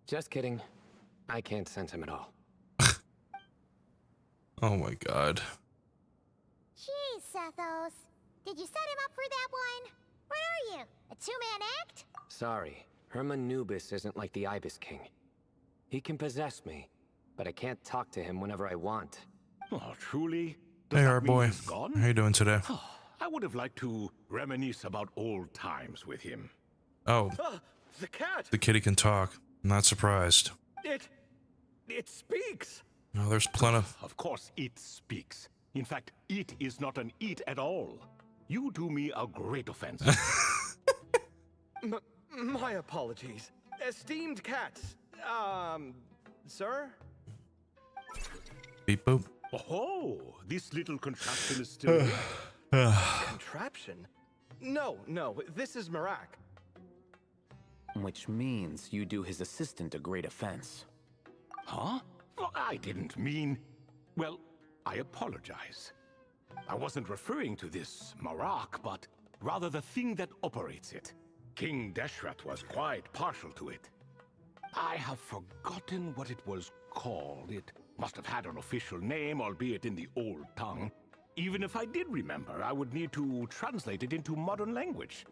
Just kidding. I can't sense him at all. Oh my god. Jeez, Sethos. Did you set him up for that one? What are you, a two-man act? Sorry, Hermanubis isn't like the Ibis King. He can possess me, but I can't talk to him whenever I want. Oh, truly? Does Hey, that our mean boy. he's gone? How you doing today? I would have liked to reminisce about old times with him. Oh, The cat! the kitty can talk. I'm not surprised. It speaks! Oh, there's plenty of... Of course, it speaks. In fact, it is not an it at all. You do me a great offense. My apologies. Esteemed cats. Sir? Beep boop. Oh, this little contraption is still here. Contraption? No, this is Marak. Which means you do his assistant a great offense. Huh? Well, I didn't mean... Well, I apologize. I wasn't referring to this Marak, but rather the thing that operates it. King Deshret was quite partial to it. I have forgotten what it was called. It must have had an official name, albeit in the old tongue. even if I did remember, I would need to translate it into modern language.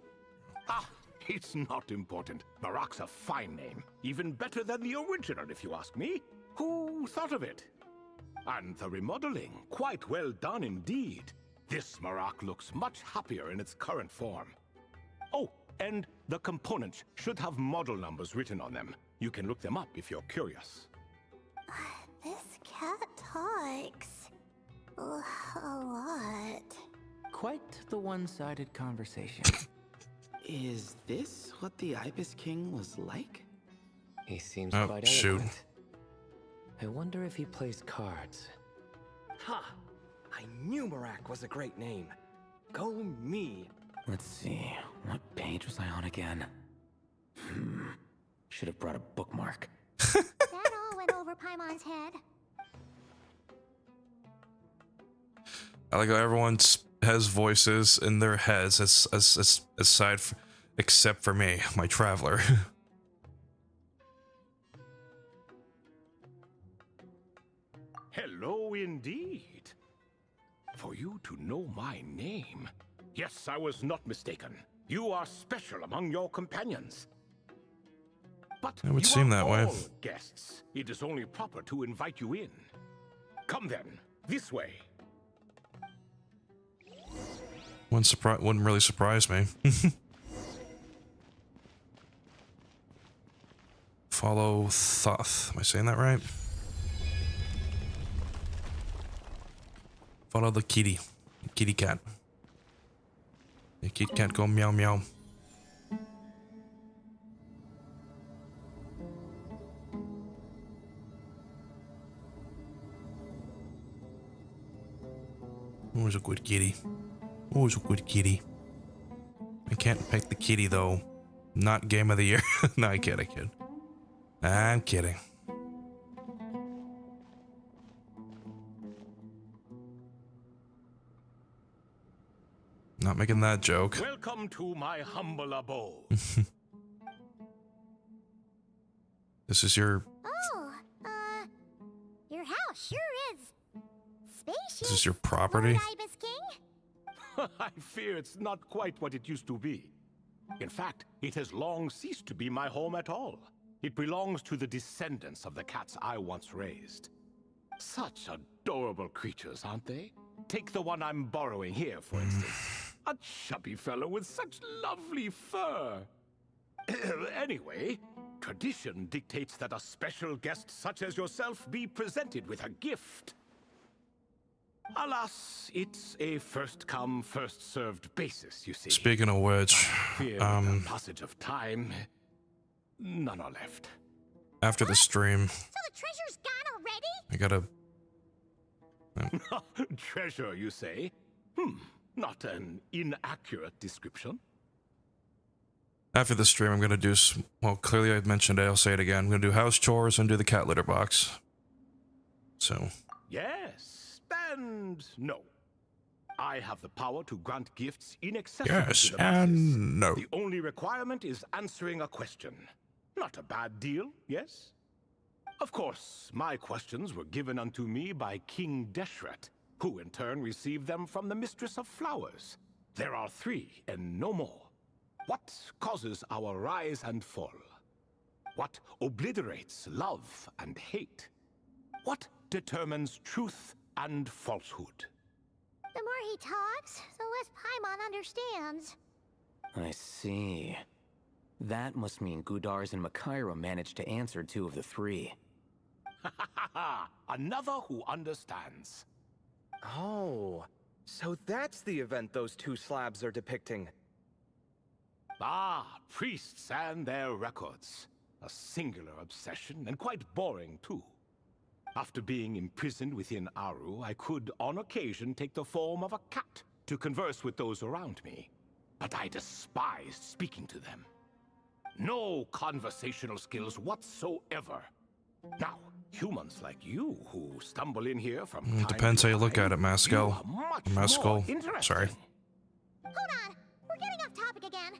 Ah, it's not important. Marak's a fine name. Even better than the original, if you ask me. Who thought of it? And the remodeling, quite well done indeed. This Marak looks much happier in its current form. Oh, and the components should have model numbers written on them. You can look them up if you're curious. This cat talks a lot. Quite the one-sided conversation. Is this what the Ibis King was like? He seems Oh, quite shoot. eloquent. I wonder if he plays cards. Ha! I knew Marak was a great name. Go me. Let's see, what page was I on again? Should have brought a bookmark. That all went over Paimon's head. I like how everyone has voices in their heads, except for me, my traveler. Hello indeed. For you to know my name. Yes, I was not mistaken. You are special among your companions. But It would you seem are that way. all guests. It is only proper to invite you in. Come then, this way. Wouldn't really surprise me. Follow Thoth. Am I saying that right? Follow the kitty. Kitty cat. The kitty cat go meow meow. Who's a good kitty? Who's a good kitty? I can't pick the kitty though. Not game of the year. No, I kid. I'm kidding. Not making that joke. Welcome to my humble abode. This is your. Oh, your house sure is spacious. This is your property. Lord Ibis King? I fear it's not quite what it used to be. In fact, it has long ceased to be my home at all. It belongs to the descendants of the cats I once raised. Such adorable creatures, aren't they? Take the one I'm borrowing here, for instance. A chubby fellow with such lovely fur. Anyway, tradition dictates that a special guest such as yourself be presented with a gift. Alas, it's a first-come, first-served basis, you see. Speaking of which, Fear with the passage of time, none are left. after the stream, So the treasure's gone already? I gotta. Treasure, you say? Not an inaccurate description. After the stream, I'm gonna do. Well, clearly I mentioned it. I'll say it again. I'm gonna do house chores and do the cat litter box. So. Yes, and no. I have the power to grant gifts inaccessible Yes to the masses. and no. The only requirement is answering a question. Not a bad deal, yes? Of course, my questions were given unto me by King Deshret, who in turn received them from the Mistress of Flowers. There are 3, and no more. What causes our rise and fall? What obliterates love and hate? What determines truth and falsehood? The more he talks, the less Paimon understands. I see. That must mean Gudars and Makaira managed to answer 2 of the 3. Another who understands. Oh, so that's the event those 2 slabs are depicting. Ah, priests and their records. A singular obsession, and quite boring too. After being imprisoned within Aru, I could, on occasion, take the form of a cat to converse with those around me. But I despised speaking to them. No conversational skills whatsoever. Now, humans like you who stumble in here from time Depends to how you look time, at it, Masco. you are much Masco. more interesting. Sorry. Hold on, we're getting off topic again.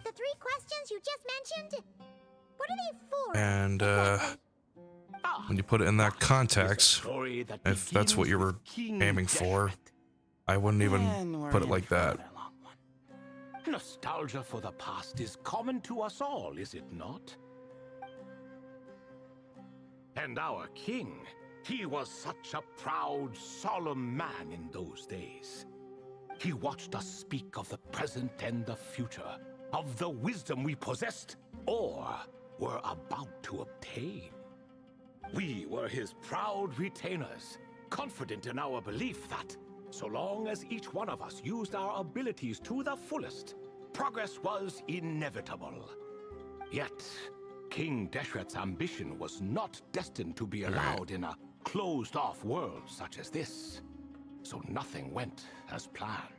The 3 questions you just mentioned, what are they for? And exactly? when you put it in that context, if that's what you were aiming for, I wouldn't even And we're put it in like for that. another long one. Nostalgia for the past is common to us all, is it not? And our king, he was such a proud, solemn man in those days. He watched us speak of the present and the future, of the wisdom we possessed or were about to obtain. We were his proud retainers, confident in our belief that, so long as each one of us used our abilities to the fullest, progress was inevitable. Yet, King Deshret's ambition was not destined to be allowed in a closed-off world such as this. So nothing went as planned.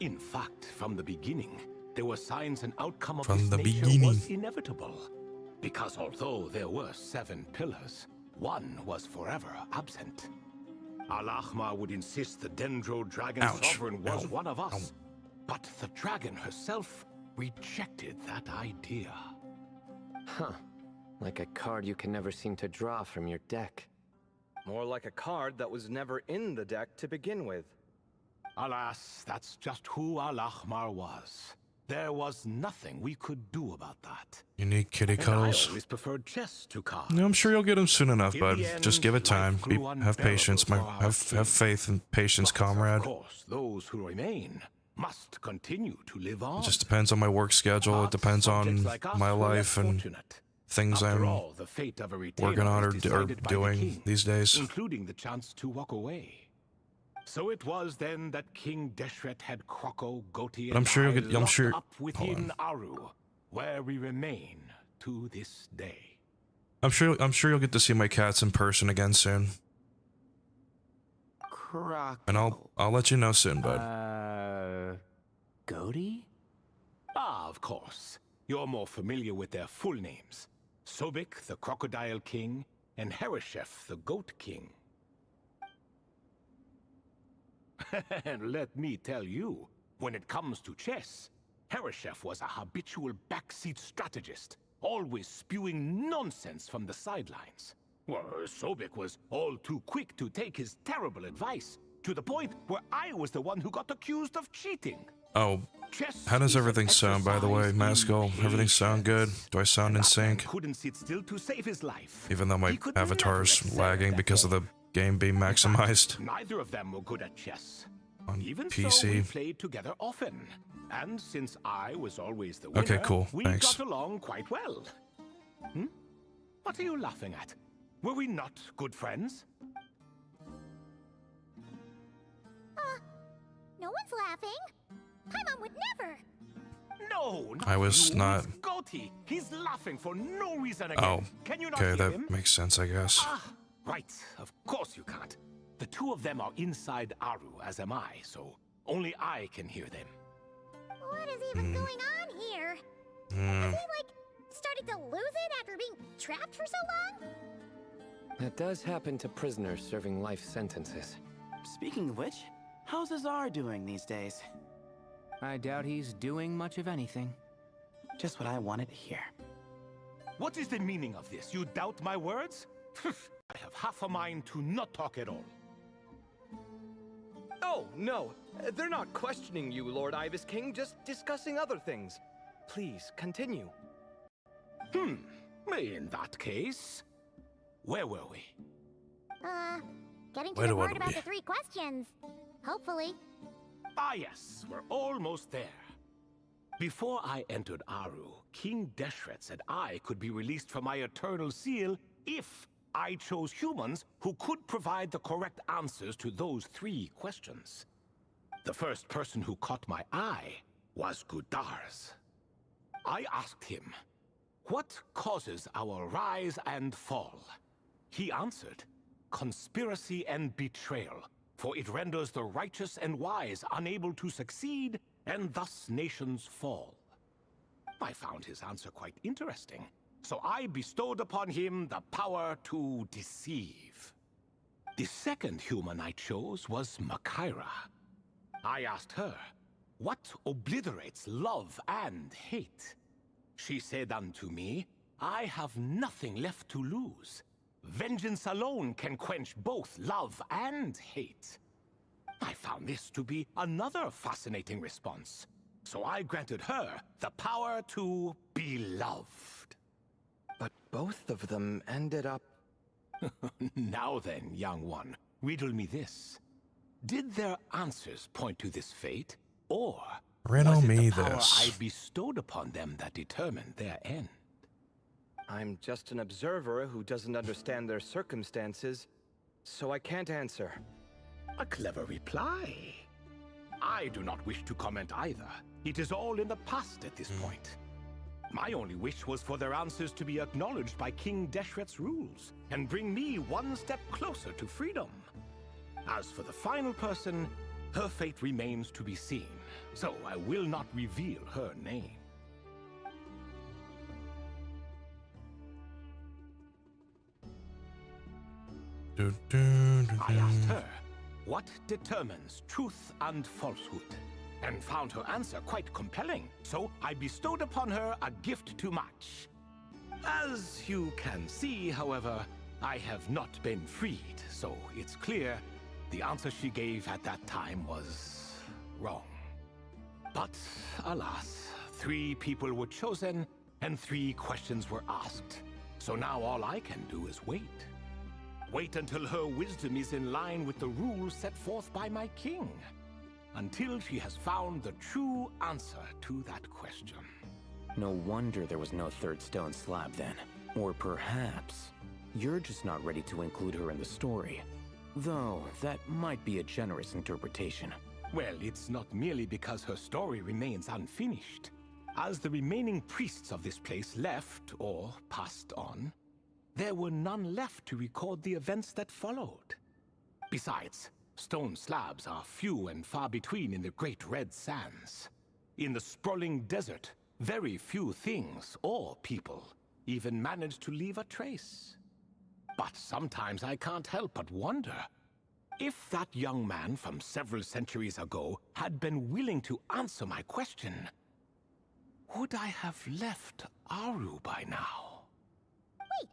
In fact, from the beginning, there were signs an outcome of From this the nature beginning. was inevitable. Because although there were 7 pillars, one was forever absent. Al-Ahmar would insist the Dendro Dragon Ouch. Sovereign was Ow. one of us. Ow. But the dragon herself rejected that idea. Huh. Like a card you can never seem to draw from your deck. More like a card that was never in the deck to begin with. Alas, that's just who Al-Ahmar was. There was nothing we could do about that. You need kitty And I cuddles. always preferred chess to cards. Yeah, I'm sure you'll get him soon enough, In bud. the end, Just give it time. life grew Have patience, unbearable for our have king. faith and patience, But, comrade. Of course, those who remain must continue to live on. It just depends on my work schedule. It But depends on subjects like us my were less life and fortunate. things After I'm all, the fate of a retainer working on is or decided by the doing king, these days. including the chance to walk away. So it was then that King Deshret had Kroko, Goti, But I'm and sure I you'll get- I'm locked sure- up within Aru, where we remain to this day. I'm sure you'll get to see my cats in person again soon. And I'll let you know soon, bud. Goaty? Ah, of course. You're more familiar with their full names. Sobek, the Crocodile King, and Hereshef, the Goat King. And let me tell you, when it comes to chess, Hereshef was a habitual backseat strategist, always spewing nonsense from the sidelines. Well, Sobek was all too quick to take his terrible advice, to the point where I was the one who got accused of cheating. Oh, Chess how does is an everything sound, by the way, exercise in Masco? Everything sound good? patience. Do I sound in And that man sync? couldn't sit still to save his life. Even though He my could never avatar's excel lagging that because of the game being maximized Neither of them were good at chess. on Even so, we PC. played together often. And since I was always the winner, Okay, cool. we Thanks. got along quite well. What are you laughing at? Were we not good friends? No one's laughing. Paimon would never. No, not I was you, not- it's Goti. He's laughing for no reason again. Oh, Can you not okay, hear that him? makes sense, I guess. Ah, right. Of course you can't. The two of them are inside Aru, as am I, so only I can hear them. What is even going on here? Hmm. Is he, like, starting to lose it after being trapped for so long? That does happen to prisoners serving life sentences. Speaking of which, how's Azar doing these days? I doubt he's doing much of anything. Just what I wanted to hear. What is the meaning of this? You doubt my words? I have half a mind to not talk at all. Oh, no. They're not questioning you, Lord Ibis King, just discussing other things. Please, continue. In that case, where were we? Getting to Wait the a part minute. about the 3 questions. Hopefully. Ah yes, we're almost there. Before I entered Aru, King Deshret said I could be released from my eternal seal if I chose humans who could provide the correct answers to those 3 questions. The first person who caught my eye was Gudars. I asked him, what causes our rise and fall? He answered, conspiracy and betrayal, for it renders the righteous and wise unable to succeed, and thus nations fall. I found his answer quite interesting, so I bestowed upon him the power to deceive. The second human I chose was Makaira. I asked her, what obliterates love and hate? She said unto me, I have nothing left to lose. Vengeance alone can quench both love and hate. I found this to be another fascinating response. So I granted her the power to be loved. But both of them ended up... Now then, young one, riddle me this. Did their answers point to this fate, or Riddle was it me the power this. I bestowed upon them that determined their end? I'm just an observer who doesn't understand their circumstances, so I can't answer. A clever reply. I do not wish to comment either. It is all in the past at this point. My only wish was for their answers to be acknowledged by King Deshret's rules, and bring me one step closer to freedom. As for the final person, her fate remains to be seen, so I will not reveal her name. I asked her, what determines truth and falsehood? And found her answer quite compelling, so I bestowed upon her a gift to match. As you can see, however, I have not been freed, so it's clear the answer she gave at that time was wrong. But alas, 3 people were chosen and 3 questions were asked. So now all I can do is wait. Wait until her wisdom is in line with the rules set forth by my king. Until she has found the true answer to that question. No wonder there was no third stone slab then. Or perhaps you're just not ready to include her in the story. Though that might be a generous interpretation. Well, it's not merely because her story remains unfinished. As the remaining priests of this place left or passed on, there were none left to record the events that followed. Besides, stone slabs are few and far between in the Great Red Sands. In the sprawling desert, very few things or people even manage to leave a trace. But sometimes I can't help but wonder, if that young man from several centuries ago had been willing to answer my question, would I have left Aru by now? Wait,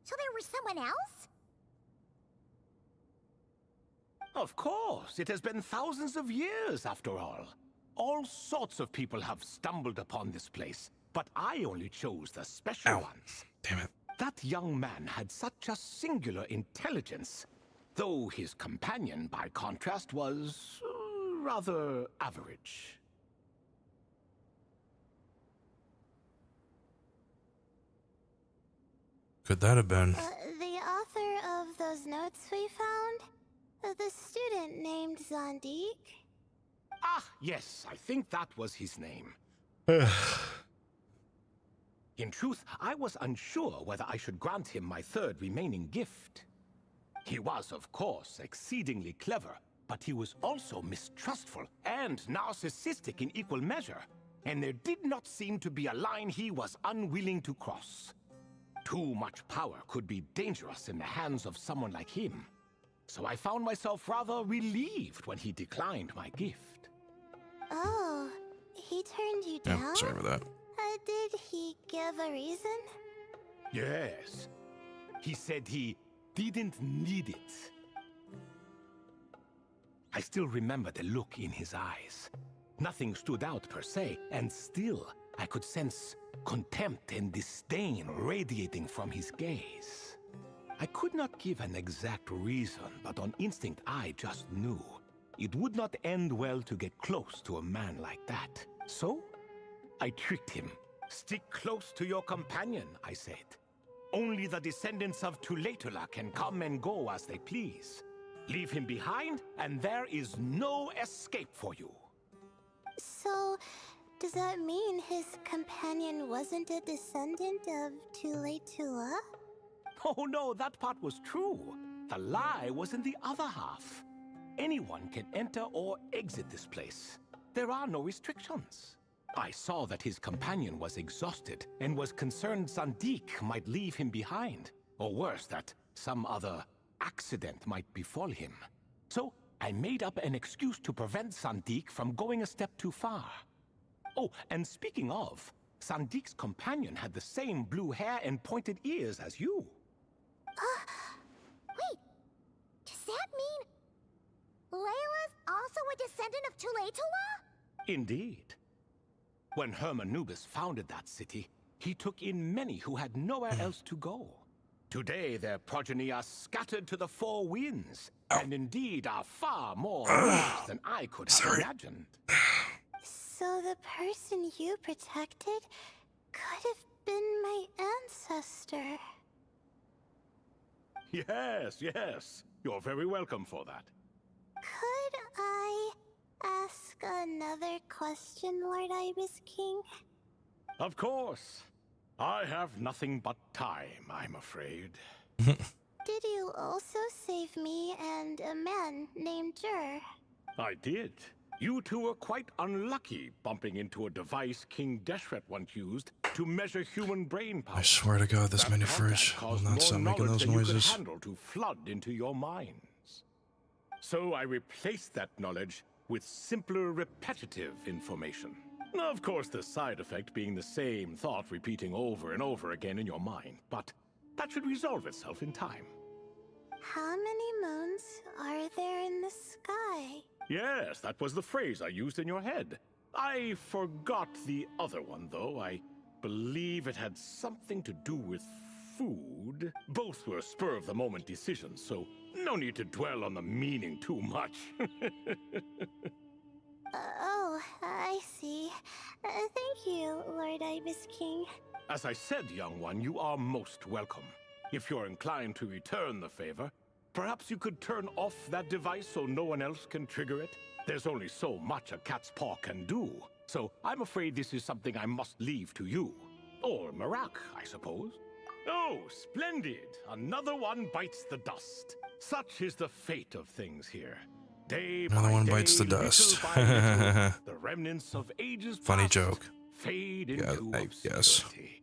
so there was someone else? Of course, it has been thousands of years after all. All sorts of people have stumbled upon this place, but I only chose the special ones. Damn it. That young man had such a singular intelligence, though his companion, by contrast, was rather average. Could that have been? The author of those notes we found? The student named Zandik? Ah, yes, I think that was his name. In truth, I was unsure whether I should grant him my third remaining gift. He was, of course, exceedingly clever, but he was also mistrustful and narcissistic in equal measure, and there did not seem to be a line he was unwilling to cross. Too much power could be dangerous in the hands of someone like him, so I found myself rather relieved when he declined my gift. Oh, he turned you down? Yeah, sorry about that. Did he give a reason? Yes. He said he didn't need it. I still remember the look in his eyes. Nothing stood out per se, and still I could sense contempt and disdain radiating from his gaze. I could not give an exact reason, but on instinct I just knew it would not end well to get close to a man like that. So I tricked him. Stick close to your companion, I said. Only the descendants of Tulatula can come and go as they please. Leave him behind, and there is no escape for you. So, does that mean his companion wasn't a descendant of Tulatula? Oh no, that part was true. The lie was in the other half. Anyone can enter or exit this place. There are no restrictions. I saw that his companion was exhausted and was concerned Zandik might leave him behind, or worse, that some other accident might befall him. So I made up an excuse to prevent Zandik from going a step too far. Oh, and speaking of, Sandik's companion had the same blue hair and pointed ears as you. Wait, does that mean Layla's descendant of Tuletula? Indeed. When Hermanubis founded that city, he took in many who had nowhere else to go. Today, their progeny are scattered to the four winds, and indeed are far more numerous than I could have imagined. So the person you protected could have been my ancestor. Yes. You're very welcome for that. Could I ask another question, Lord Ibis King? Of course. I have nothing but time, I'm afraid. Did you also save me and a man named Jur? I did. You two were quite unlucky bumping into a device King Deshret once used to measure human brain power. I swear to God, this That mini contact fridge will caused not more stop making knowledge those than you could noises. handle to flood into your minds. So I replaced that knowledge with simpler, repetitive information. Of course, the side effect being the same thought repeating over and over again in your mind, but that should resolve itself in time. How many moons are there in the sky? Yes, that was the phrase I used in your head. I forgot the other one, though. I believe it had something to do with food. Both were spur-of-the-moment decisions, so no need to dwell on the meaning too much. Oh, I see. Thank you, Lord Ibis King. As I said, young one, you are most welcome. If you're inclined to return the favor, perhaps you could turn off that device so no one else can trigger it? There's only so much a cat's paw can do, so I'm afraid this is something I must leave to you. Or Marak, I suppose. Oh, splendid! Another one bites the dust. Such is the fate of things here. Day Another by one day, bites the little dust. by little, the remnants of ages Funny past joke. fade Yeah, into I guess. obscurity.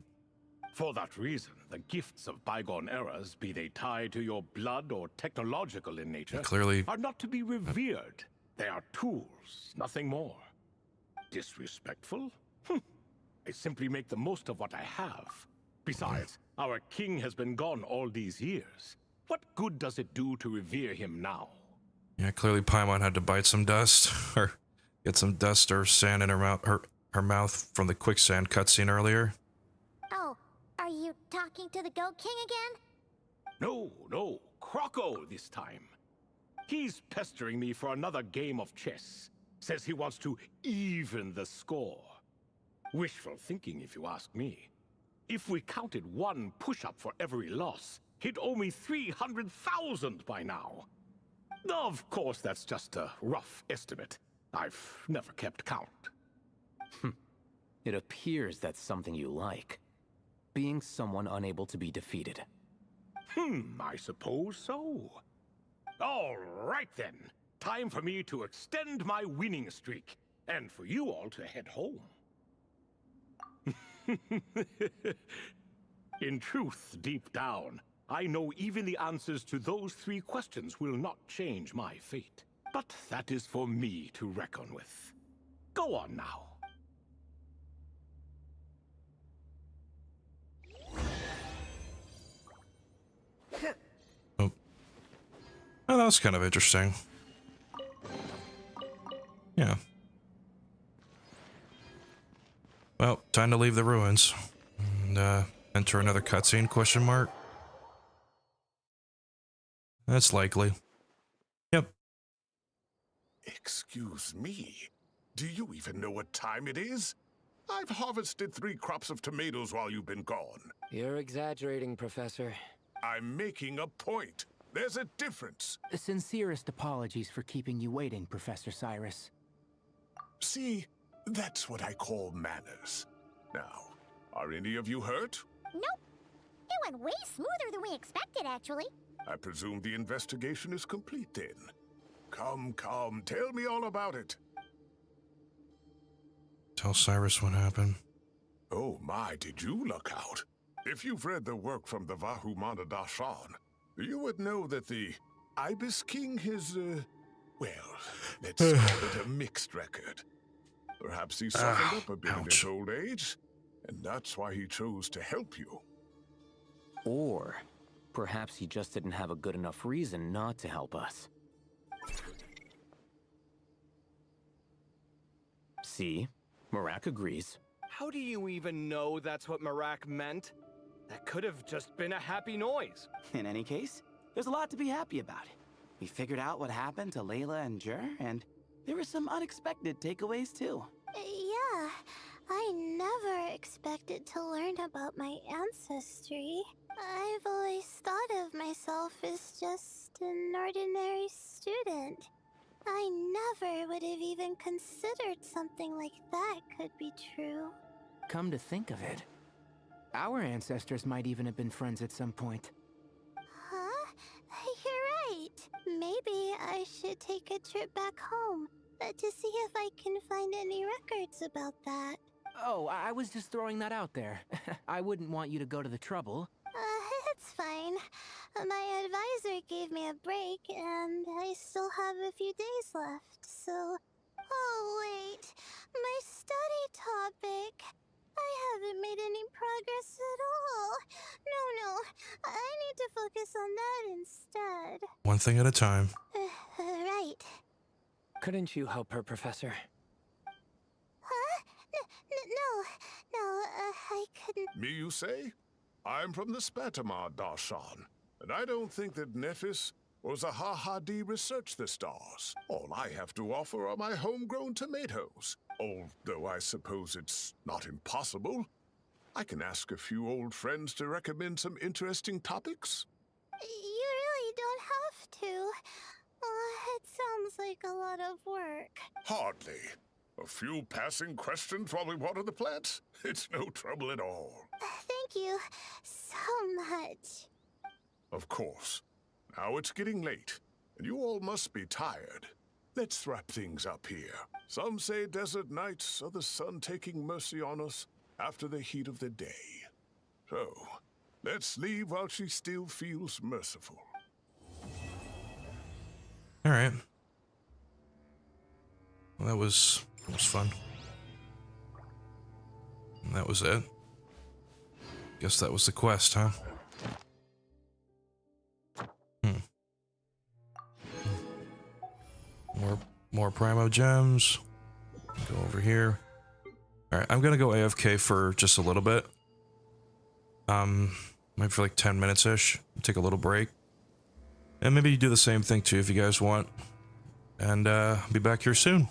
For that reason, the gifts of bygone eras, be they tied to your blood or technological in nature, Clearly, are not to be revered. They are tools, nothing more. Disrespectful? I simply make the most of what I have. Besides, our king has been gone all these years. What good does it do to revere him now? yeah, clearly Paimon had to bite some dust or get some dust or sand in her mouth from the quicksand cutscene earlier. Oh, are you talking to the Goat King again? No, Croco this time. He's pestering me for another game of chess. Says he wants to even the score. Wishful thinking, if you ask me. If we counted one push-up for every loss, he'd owe me 300,000 by now. Of course, that's just a rough estimate. I've never kept count. It appears that's something you like. Being someone unable to be defeated. I suppose so. All right then. Time for me to extend my winning streak, and for you all to head home. In truth, deep down, I know even the answers to those 3 questions will not change my fate. But that is for me to reckon with. Go on now. Oh, that was kind of interesting. Yeah. Well, time to leave the ruins. And, enter another cutscene, question mark? That's likely. Yep. Excuse me. Do you even know what time it is? I've harvested 3 crops of tomatoes while you've been gone. You're exaggerating, Professor. I'm making a point. There's a difference. Sincerest apologies for keeping you waiting, Professor Cyrus. See, that's what I call manners. Now, are any of you hurt? Nope. It went way smoother than we expected, actually. I presume the investigation is complete then. Come, tell me all about it. Tell Cyrus what happened. Oh my, did you look out? If you've read the work from the Vahumana Dashan, you would know that the Ibis King is, well, let's call it a mixed record. Perhaps he softened up a bit in his old age, and that's why he chose to help you. Or perhaps he just didn't have a good enough reason not to help us. See? Marak agrees. How do you even know that's what Marak meant? That could have just been a happy noise. In any case, there's a lot to be happy about. We figured out what happened to Layla and Jur, and there were some unexpected takeaways too. Yeah, I never expected to learn about my ancestry. I've always thought of myself as just an ordinary student. I never would have even considered something like that could be true. Come to think of it, our ancestors might even have been friends at some point. Huh? You're right. Maybe I should take a trip back home to see if I can find any records about that. Oh, I was just throwing that out there. I wouldn't want you to go to the trouble. It's fine. My advisor gave me a break, and I still have a few days left, so... Oh, wait. My study topic. I haven't made any progress at all. No. I need to focus on that instead. One thing at a time. Right. Couldn't you help her, Professor? Huh? No, I couldn't... Me, you say? I'm from the Spatamar Darshan, and I don't think that Nephis or Zahahadi researched the stars. All I have to offer are my homegrown tomatoes. Although I suppose it's not impossible. I can ask a few old friends to recommend some interesting topics. You really don't have to. It sounds like a lot of work. Hardly. A few passing questions while we water the plants? It's no trouble at all. Thank you so much. Of course. Now it's getting late, and you all must be tired. Let's wrap things up here. Some say desert nights are the sun taking mercy on us after the heat of the day. So, let's leave while she still feels merciful. All right. Well, that was fun. And that was it. Guess that was the quest, huh? More Primo gems. Go over here. All right, I'm gonna go AFK for just a little bit. Maybe for like 10 minutes-ish. Take a little break. And maybe you do the same thing too if you guys want. And be back here soon.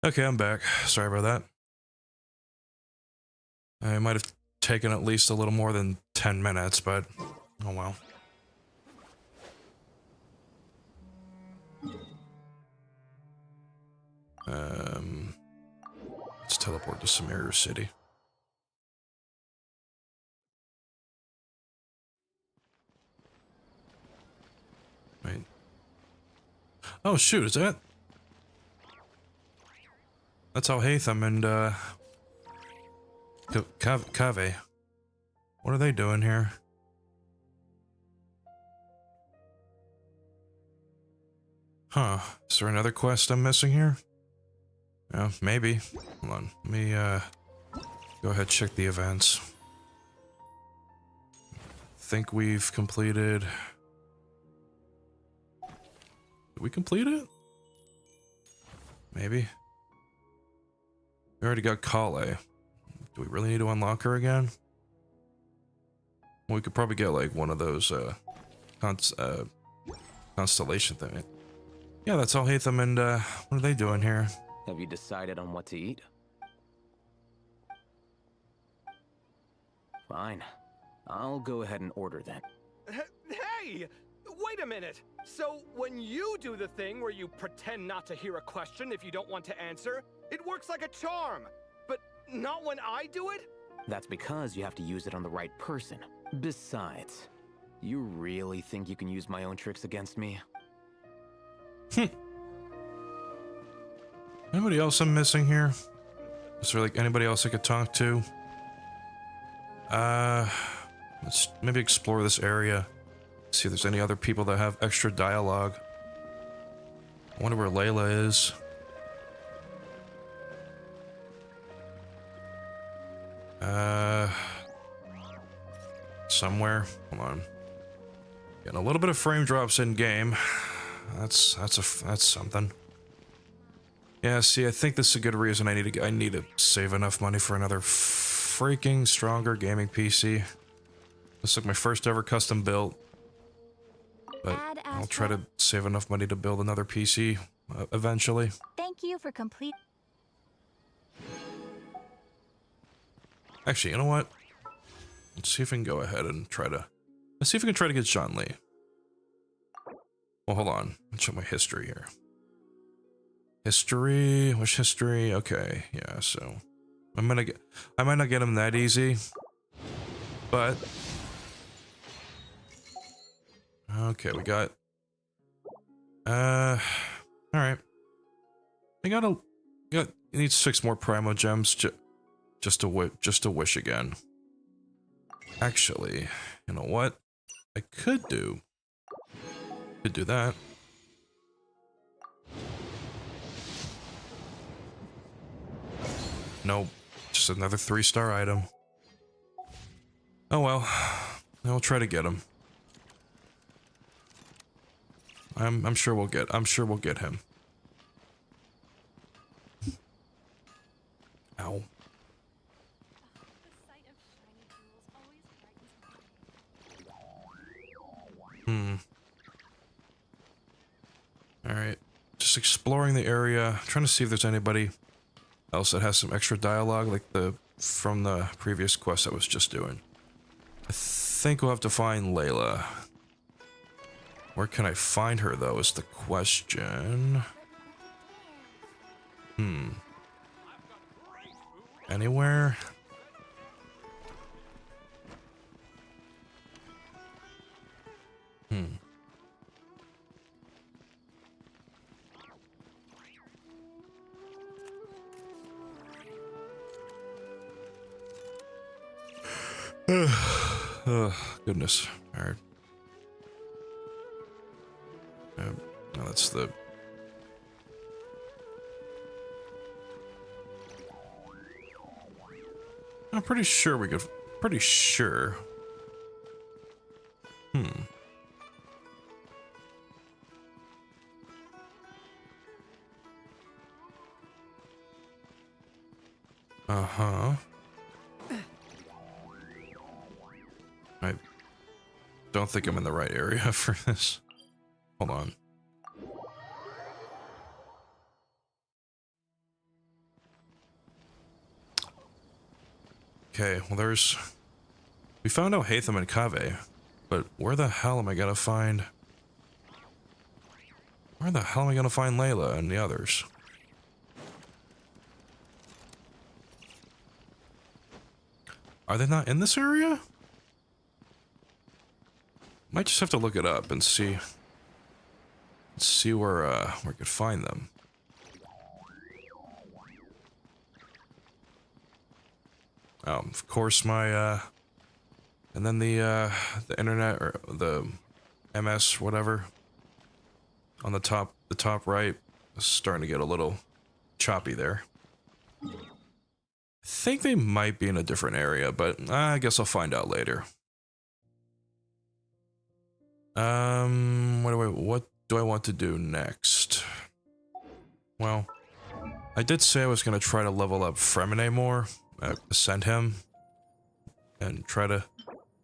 Okay, I'm back. Sorry about that. I might have taken at least a little more than 10 minutes, but oh well. Let's teleport to Samir City. Wait. Oh shoot, is that? That's Alhaitham and Kave. What are they doing here? Huh. Is there another quest I'm missing here? Yeah, maybe. Hold on. Let me go ahead and check the events. Think we've completed. Did we complete it? Maybe. We already got Kale. Do we really need to unlock her again? Well, we could probably get like one of those constellation thing. Yeah, that's all Hatham and what are they doing here? Have you decided on what to eat? Fine. I'll go ahead and order then. Hey! Wait a minute! So, when you do the thing where you pretend not to hear a question if you don't want to answer, it works like a charm! But not when I do it? That's because you have to use it on the right person. Besides, you really think you can use my own tricks against me? Anybody else I'm missing here? Is there like anybody else I could talk to? Let's maybe explore this area. See if there's any other people that have extra dialogue. I wonder where Layla is. Somewhere. Hold on. Getting a little bit of frame drops in game. That's something. Yeah, see, I think this is a good reason I need to save enough money for another freaking stronger gaming PC. This is like my first ever custom build. But I'll try to save enough money to build another PC eventually. Thank you for complete. Actually, you know what? Let's see if we can go ahead and try to... Let's see if we can try to get John Lee. Well, hold on. Let's check my history here. History? Which history? Okay, yeah, so... I might not get him that easy. But... Okay, we got... Alright. You need 6 more Primo Gems just to wish again. Actually, you know what? I could do that. Nope. Just another 3-star item. Oh well. I'll try to get him. I'm sure we'll get him. Ow. Alright. Just exploring the area. Trying to see if there's anybody else that has some extra dialogue like from the previous quest I was just doing. I think we'll have to find Layla. Where can I find her though is the question. Anywhere? Oh, goodness. Alright. No, that's the... I'm pretty sure we could... Pretty sure. Uh-huh. I don't think I'm in the right area for this. Hold on. Okay, well there's... We found out Hatham and Kaveh, but where the hell am I gonna find... Where the hell am I gonna find Layla and the others? Are they not in this area? Might just have to look it up and see where I could find them. Of course my and then the internet or the MS whatever on the top right is starting to get a little choppy there. I think they might be in a different area, but I guess I'll find out later. What do I want to do next? Well, I did say I was going to try to level up Fremine more, ascend him, and try to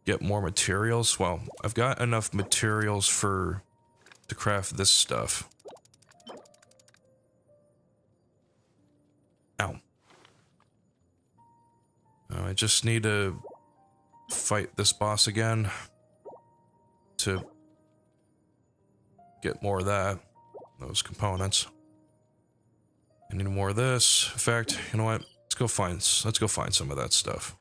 get more materials. Well, I've got enough materials to craft this stuff. Ow. I just need to fight this boss again to get more of those components. I need more of this. In fact, you know what? Let's go find some of that stuff.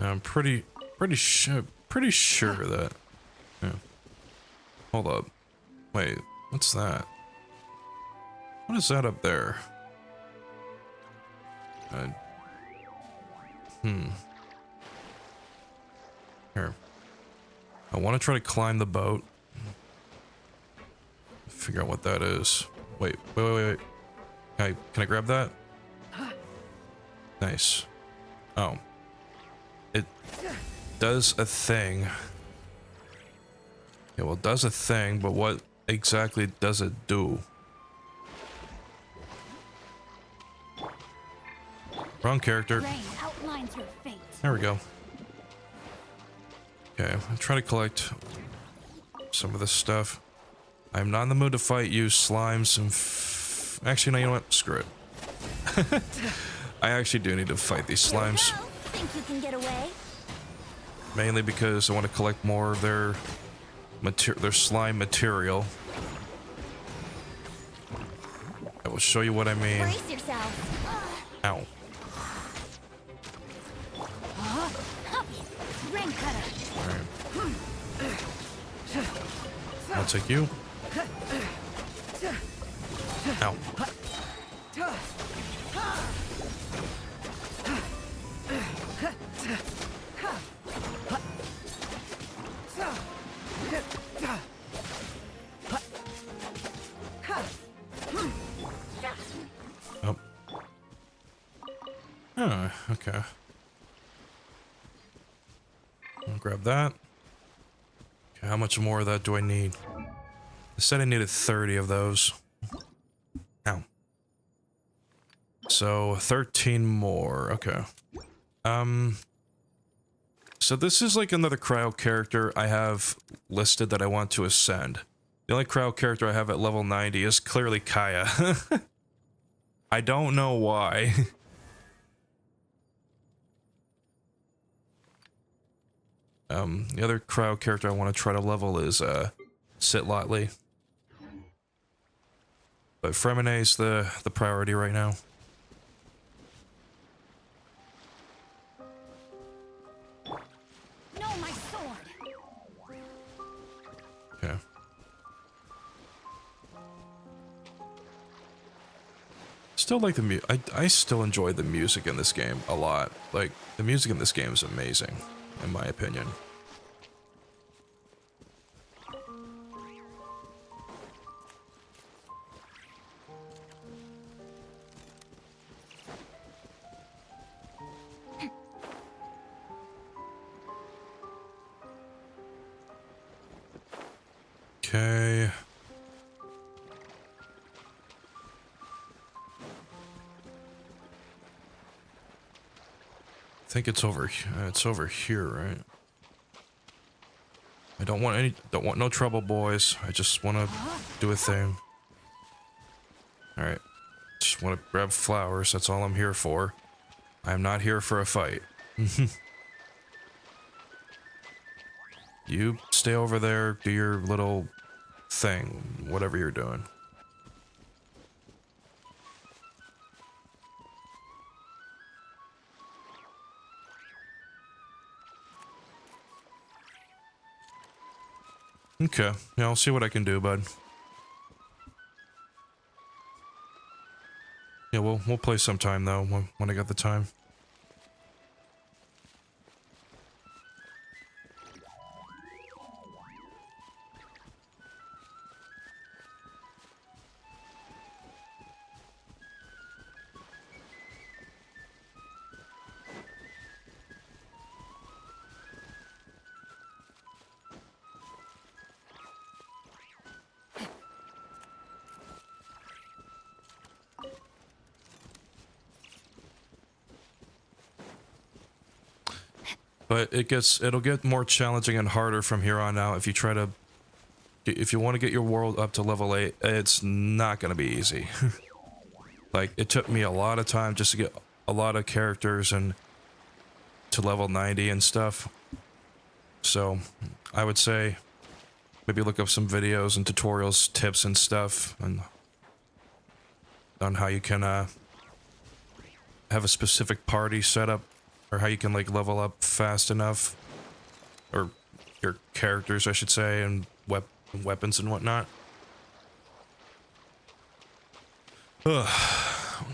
I'm pretty sure that. Yeah. Hold up. Wait, what's that? What is that up there? Here. I want to try to climb the boat. Figure out what that is. Wait. Can I grab that? Nice. Oh. It does a thing. Yeah, well, it does a thing, but what exactly does it do? Wrong character. Rain outlines your fate. There we go. Okay, I'll try to collect some of this stuff. I'm not in the mood to fight you, slimes, and actually, no, you know what? Screw it. I actually do need to fight these slimes. Think you can get away? Mainly because I want to collect more of their slime material. I will show you what I mean. Brace yourself. Ow. Rain cutter. Alright. I'll take you. Ow. Oh. Oh, okay. I'll grab that. Okay, how much more of that do I need? I said I needed 30 of those. Ow. So 13 more. Okay. So this is like another cryo character I have listed that I want to ascend. The only cryo character I have at level 90 is clearly Kaya. I don't know why. The other cryo character I want to try to level is Sitlotley. But Fremine is the priority right now. No, my sword. Okay. Still like the I still enjoy the music in this game a lot. Like, the music in this game is amazing, in my opinion. Okay. I think it's over here, right? I don't want no trouble, boys. I just want to do a thing. All right. Just want to grab flowers. That's all I'm here for. I'm not here for a fight. You stay over there, do your little thing, whatever you're doing. Okay, yeah, I'll see what I can do, bud. Yeah, we'll play sometime though when I got the time. But it'll get more challenging and harder from here on out if you try to, if you want to get your world up to level 8, it's not going to be easy. Like, it took me a lot of time just to get a lot of characters and to level 90 and stuff. So, I would say maybe look up some videos and tutorials, tips and stuff, and on how you can have a specific party set up, or how you can like level up fast enough, or your characters, I should say, and weapons and whatnot. Ugh.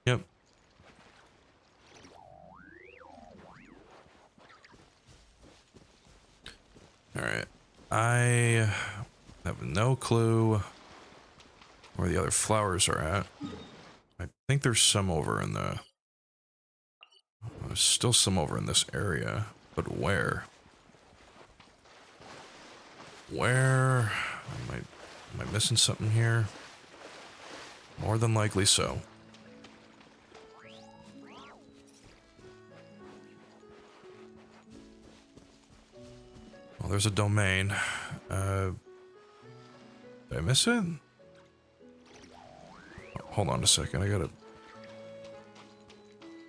Yep. All right. I have no clue where the other flowers are at. I think there's some over in the... There's still some over in this area, but where? Where? Am I missing something here? More than likely so. Well, there's a domain. Did I miss it? Hold on a second, I gotta...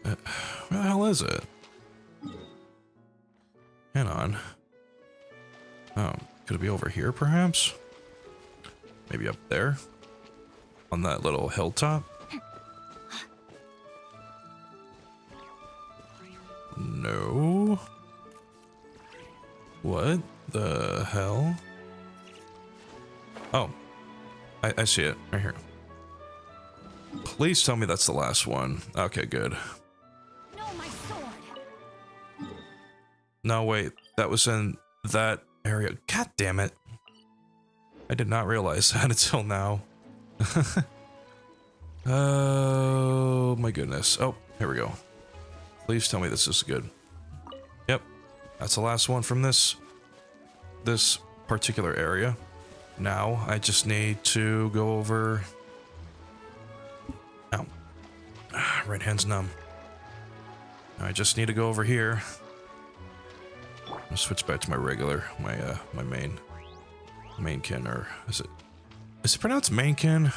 where the hell is it? Hang on. Oh, could it be over here, perhaps? Maybe up there? On that little hilltop? No. What the hell? Oh. I see it, right here. Please tell me that's the last one. Okay, good. No, wait. That was in that area. God damn it. I did not realize that until now. Oh, my goodness. Oh, here we go. Please tell me this is good. Yep. That's the last one from this particular area. Now, I just need to go over... Ow. Right hand's numb. I just need to go over here. I'll switch back to my regular, my mainkin, or is it pronounced mainkin?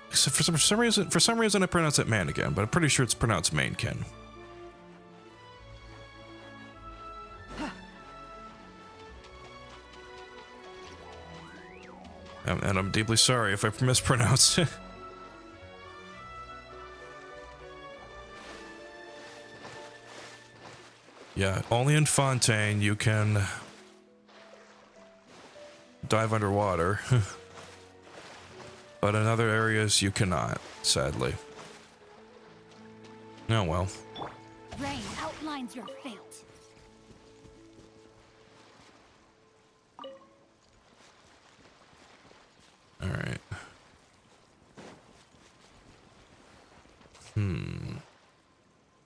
So for some reason I pronounce it mannequin, but I'm pretty sure it's pronounced mainkin. And I'm deeply sorry if I mispronounce it. Yeah, only in Fontaine you can dive underwater. But in other areas you cannot, sadly. Oh well. Rain outlines your fate. Alright.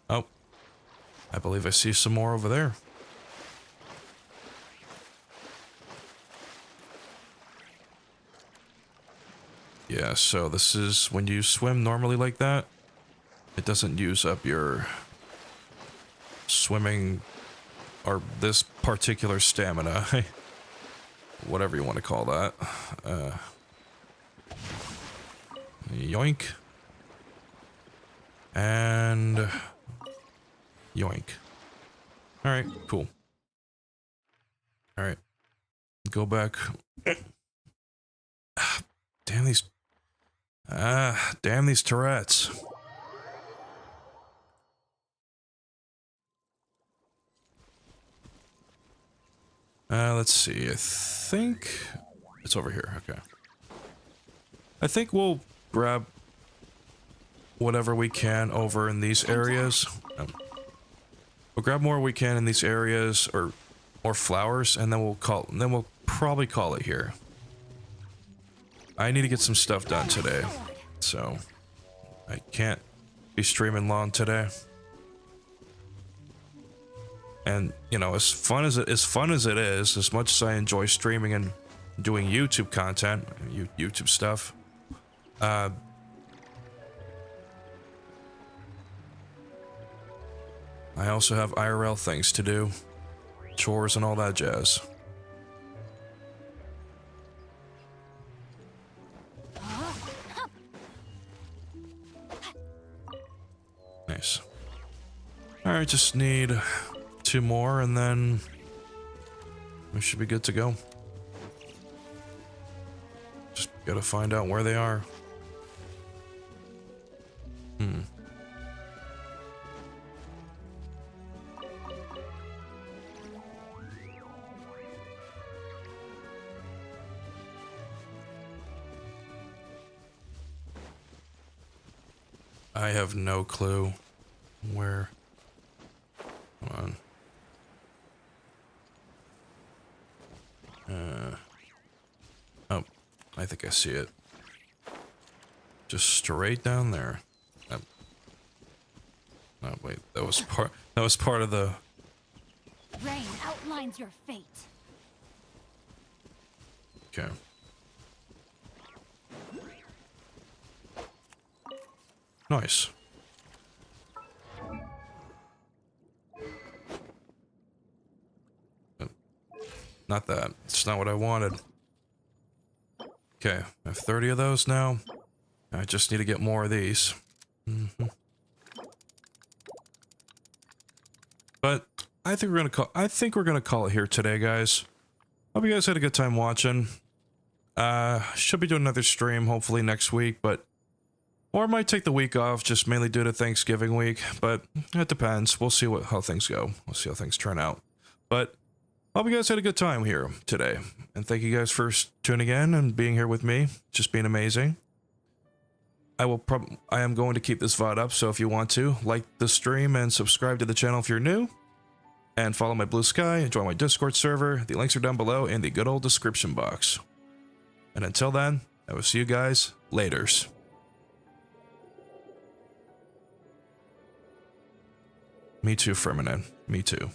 Oh. I believe I see some more over there. Yeah, so this is when you swim normally like that, it doesn't use up your swimming or this particular stamina. Whatever you want to call that. Yoink. And yoink. Alright, cool. Alright. Go back. Damn these. Damn these Tourette's. Let's see. I think it's over here. Okay. I think we'll grab whatever we can over in these areas. We'll grab more we can in these areas, or more flowers, and then we'll probably call it here. I need to get some stuff done today, so I can't be streaming long today. And you know, as fun as it is, as much as I enjoy streaming and doing YouTube content, YouTube stuff, I also have IRL things to do, chores and all that jazz. Nice. Alright, just need 2 more and then we should be good to go. Just gotta find out where they are. I have no clue where. Come on. Oh, I think I see it. Just straight down there. Oh wait, that was part of the. Rain outlines your fate. Okay. Nice. Not that. It's not what I wanted. Okay, I have 30 of those now. I just need to get more of these. But I think we're gonna call it here today, guys. Hope you guys had a good time watching. Should be doing another stream hopefully next week, or I might take the week off, just mainly due to Thanksgiving week, but it depends. We'll see how things go. We'll see how things turn out. But hope you guys had a good time here today. And thank you guys for tuning in and being here with me. Just being amazing. I am going to keep this VOD up, so if you want to, like the stream and subscribe to the channel if you're new. And follow my Blue Sky and join my Discord server. The links are down below in the good old description box. And until then, I will see you guys laters. Me too, Firminin. Me too.